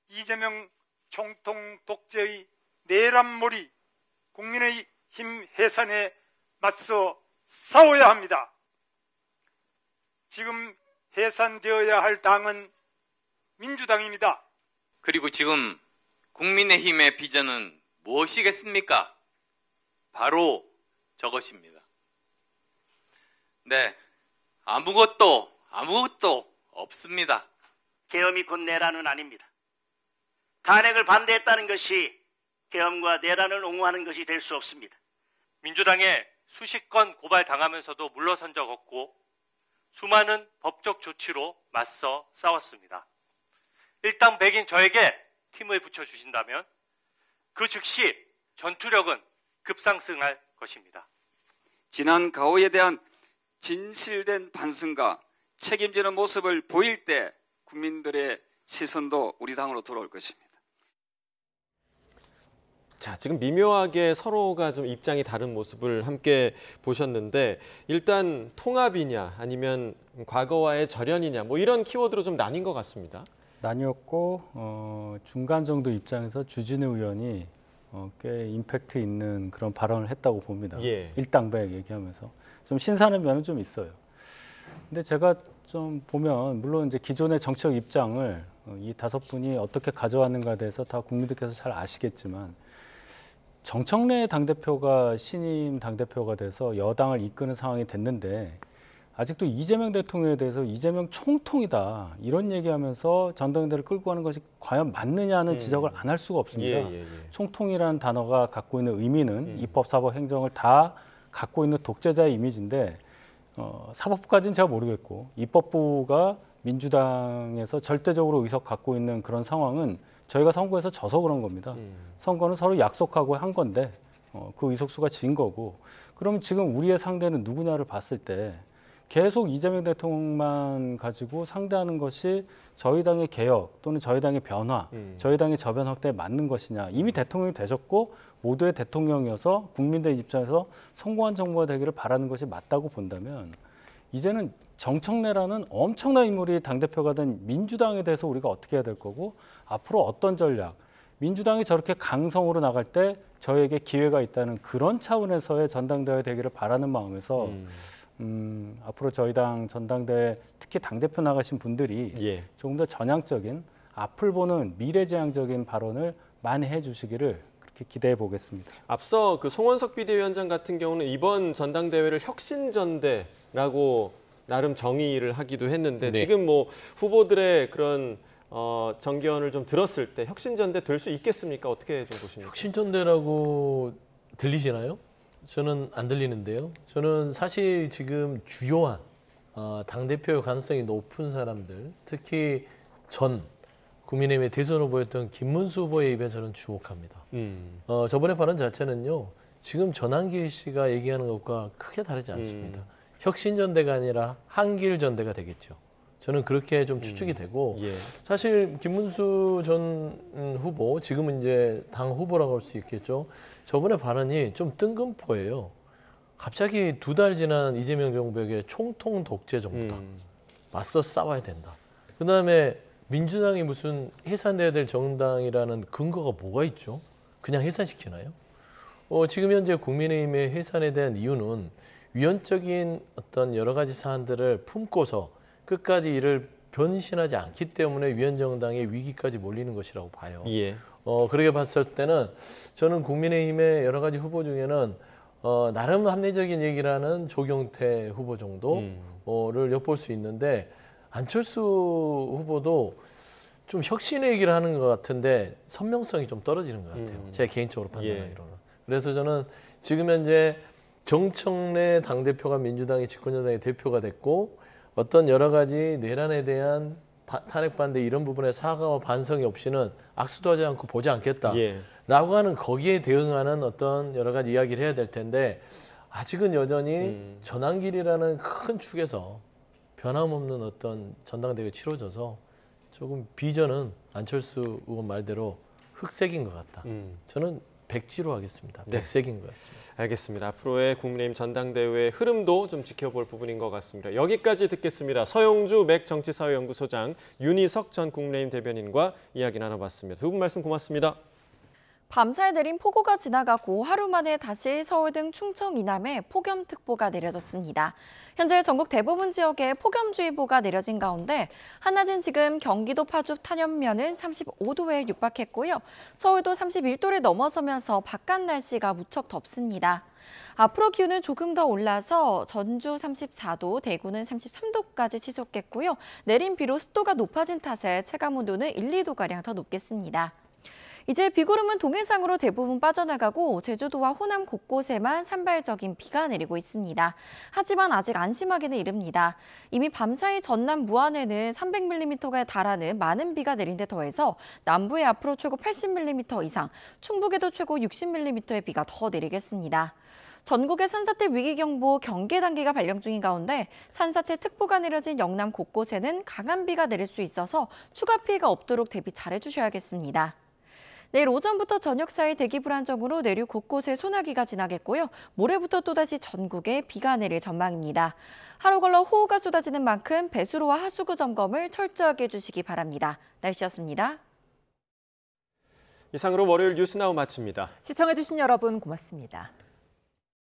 이재명 총통 독재의 내란몰이 국민의 힘 해산에 맞서 싸워야 합니다. 지금 해산되어야 할 당은 민주당입니다. 그리고 지금 국민의힘의 비전은 무엇이겠습니까? 바로 저것입니다. 네, 아무것도 없습니다. 계엄이 곧 내란은 아닙니다. 탄핵을 반대했다는 것이 계엄과 내란을 옹호하는 것이 될 수 없습니다. 민주당에 수십 건 고발당하면서도 물러선 적 없고 수많은 법적 조치로 맞서 싸웠습니다. 일당백인 저에게 팀을 붙여주신다면 그 즉시 전투력은 급상승할 것입니다. 지난 가오에 대한 진실된 반성과 책임지는 모습을 보일 때 국민들의 시선도 우리 당으로 돌아올 것입니다. 자, 지금 미묘하게 서로가 좀 입장이 다른 모습을 함께 보셨는데 일단 통합이냐 아니면 과거와의 절연이냐 뭐 이런 키워드로 좀 나뉜 것 같습니다. 나뉘었고 중간 정도 입장에서 주진우 의원이 꽤 임팩트 있는 그런 발언을 했다고 봅니다. 예. 일당백 얘기하면서 좀 신선한 면은 좀 있어요. 근데 제가 좀 보면 물론 이제 기존의 정치적 입장을 이 5분이 어떻게 가져왔는가에 대해서 다 국민들께서 잘 아시겠지만 정청래 당대표가 신임 당대표가 돼서 여당을 이끄는 상황이 됐는데 아직도 이재명 대통령에 대해서 이재명 총통이다 이런 얘기하면서 전당대회를 끌고 가는 것이 과연 맞느냐는 지적을 안 할 수가 없습니다. 총통이라는 단어가 갖고 있는 의미는 입법, 사법, 행정을 다 갖고 있는 독재자의 이미지인데 사법부까지는 제가 모르겠고 입법부가 민주당에서 절대적으로 의석 갖고 있는 그런 상황은 저희가 선거에서 져서 그런 겁니다. 선거는 서로 약속하고 한 건데 그 의석수가 진 거고 그럼 지금 우리의 상대는 누구냐를 봤을 때 계속 이재명 대통령만 가지고 상대하는 것이 저희 당의 개혁 또는 저희 당의 변화, 저희 당의 저변 확대에 맞는 것이냐. 이미 대통령이 되셨고 모두의 대통령이어서 국민들 입장에서 성공한 정부가 되기를 바라는 것이 맞다고 본다면 이제는 정청래라는 엄청난 인물이 당대표가 된 민주당에 대해서 우리가 어떻게 해야 될 거고 앞으로 어떤 전략, 민주당이 저렇게 강성으로 나갈 때 저에게 기회가 있다는 그런 차원에서의 전당대회 되기를 바라는 마음에서 앞으로 저희 당 전당대회 특히 당대표 나가신 분들이 조금 더 전향적인 앞을 보는 미래지향적인 발언을 많이 해주시기를 그렇게 기대해 보겠습니다. 앞서 그 송원석 비대위원장 같은 경우는 이번 전당대회를 혁신전대라고 나름 정의를 하기도 했는데 지금 뭐 후보들의 그런 정견을 좀 들었을 때 혁신전대 될 수 있겠습니까? 어떻게 좀 보십니까? 혁신전대라고 들리시나요? 저는 안 들리는데요. 저는 사실 지금 주요한 당대표 가능성이 높은 사람들, 특히 전 국민의힘의 대선 후보였던 김문수 후보의 입에 저는 주목합니다. 저번에 발언 자체는요. 지금 전한길 씨가 얘기하는 것과 크게 다르지 않습니다. 혁신전대가 아니라 한길전대가 되겠죠. 저는 그렇게 좀 추측이 되고 사실 김문수 전 후보, 지금은 이제 당 후보라고 할 수 있겠죠. 저번에 발언이 좀 뜬금포예요. 갑자기 2달 지난 이재명 정부에게 총통 독재 정부다. 맞서 싸워야 된다. 그다음에 민주당이 무슨 해산돼야 될 정당이라는 근거가 뭐가 있죠? 그냥 해산시키나요? 지금 현재 국민의힘의 해산에 대한 이유는 위헌적인 어떤 여러 가지 사안들을 품고서 끝까지 이를 변신하지 않기 때문에 위헌정당의 위기까지 몰리는 것이라고 봐요. 그렇게 봤을 때는 저는 국민의힘의 여러 가지 후보 중에는 나름 합리적인 얘기를 하는 조경태 후보 정도를 엿볼 수 있는데 안철수 후보도 좀 혁신의 얘기를 하는 것 같은데 선명성이 좀 떨어지는 것 같아요. 제 개인적으로 판단하기로는. 그래서 저는 지금 현재 정청래 당대표가 민주당의 집권여당의 대표가 됐고 어떤 여러 가지 내란에 대한 탄핵 반대 이런 부분에 사과와 반성이 없이는 악수도 하지 않고 보지 않겠다라고 하는 거기에 대응하는 어떤 여러 가지 이야기를 해야 될 텐데 아직은 여전히 전한길이라는 큰 축에서 변함없는 어떤 전당대회가 치러져서 조금 비전은 안철수 의원 말대로 흑색인 것 같다. 저는 백지로 하겠습니다. 백색인 것 같습니다. 알겠습니다. 앞으로의 국민의힘 전당대회 흐름도 좀 지켜볼 부분인 것 같습니다. 여기까지 듣겠습니다. 서영주 맥 정치사회연구소장, 윤희석 전 국민의힘 대변인과 이야기 나눠봤습니다. 두 분 말씀 고맙습니다. 밤사이 내린 폭우가 지나가고 하루 만에 다시 서울 등 충청 이남에 폭염특보가 내려졌습니다. 현재 전국 대부분 지역에 폭염주의보가 내려진 가운데 한낮은 지금 경기도 파주 탄현면은 35도에 육박했고요. 서울도 31도를 넘어서면서 바깥 날씨가 무척 덥습니다. 앞으로 기온은 조금 더 올라서 전주 34도, 대구는 33도까지 치솟겠고요. 내린 비로 습도가 높아진 탓에 체감온도는 1, 2도가량 더 높겠습니다. 이제 비구름은 동해상으로 대부분 빠져나가고 제주도와 호남 곳곳에만 산발적인 비가 내리고 있습니다. 하지만 아직 안심하기는 이릅니다. 이미 밤사이 전남 무안에는 300mm에 달하는 많은 비가 내린 데 더해서 남부에 앞으로 최고 80mm 이상, 충북에도 최고 60mm의 비가 더 내리겠습니다. 전국에 산사태 위기경보 경계 단계가 발령 중인 가운데 산사태 특보가 내려진 영남 곳곳에는 강한 비가 내릴 수 있어서 추가 피해가 없도록 대비 잘해주셔야겠습니다. 내일 오전부터 저녁 사이 대기 불안정으로 내륙 곳곳에 소나기가 지나겠고요. 모레부터 또다시 전국에 비가 내릴 전망입니다. 하루 걸러 호우가 쏟아지는 만큼 배수로와 하수구 점검을 철저하게 해주시기 바랍니다. 날씨였습니다. 이상으로 월요일 뉴스나우 마칩니다. 시청해주신 여러분 고맙습니다.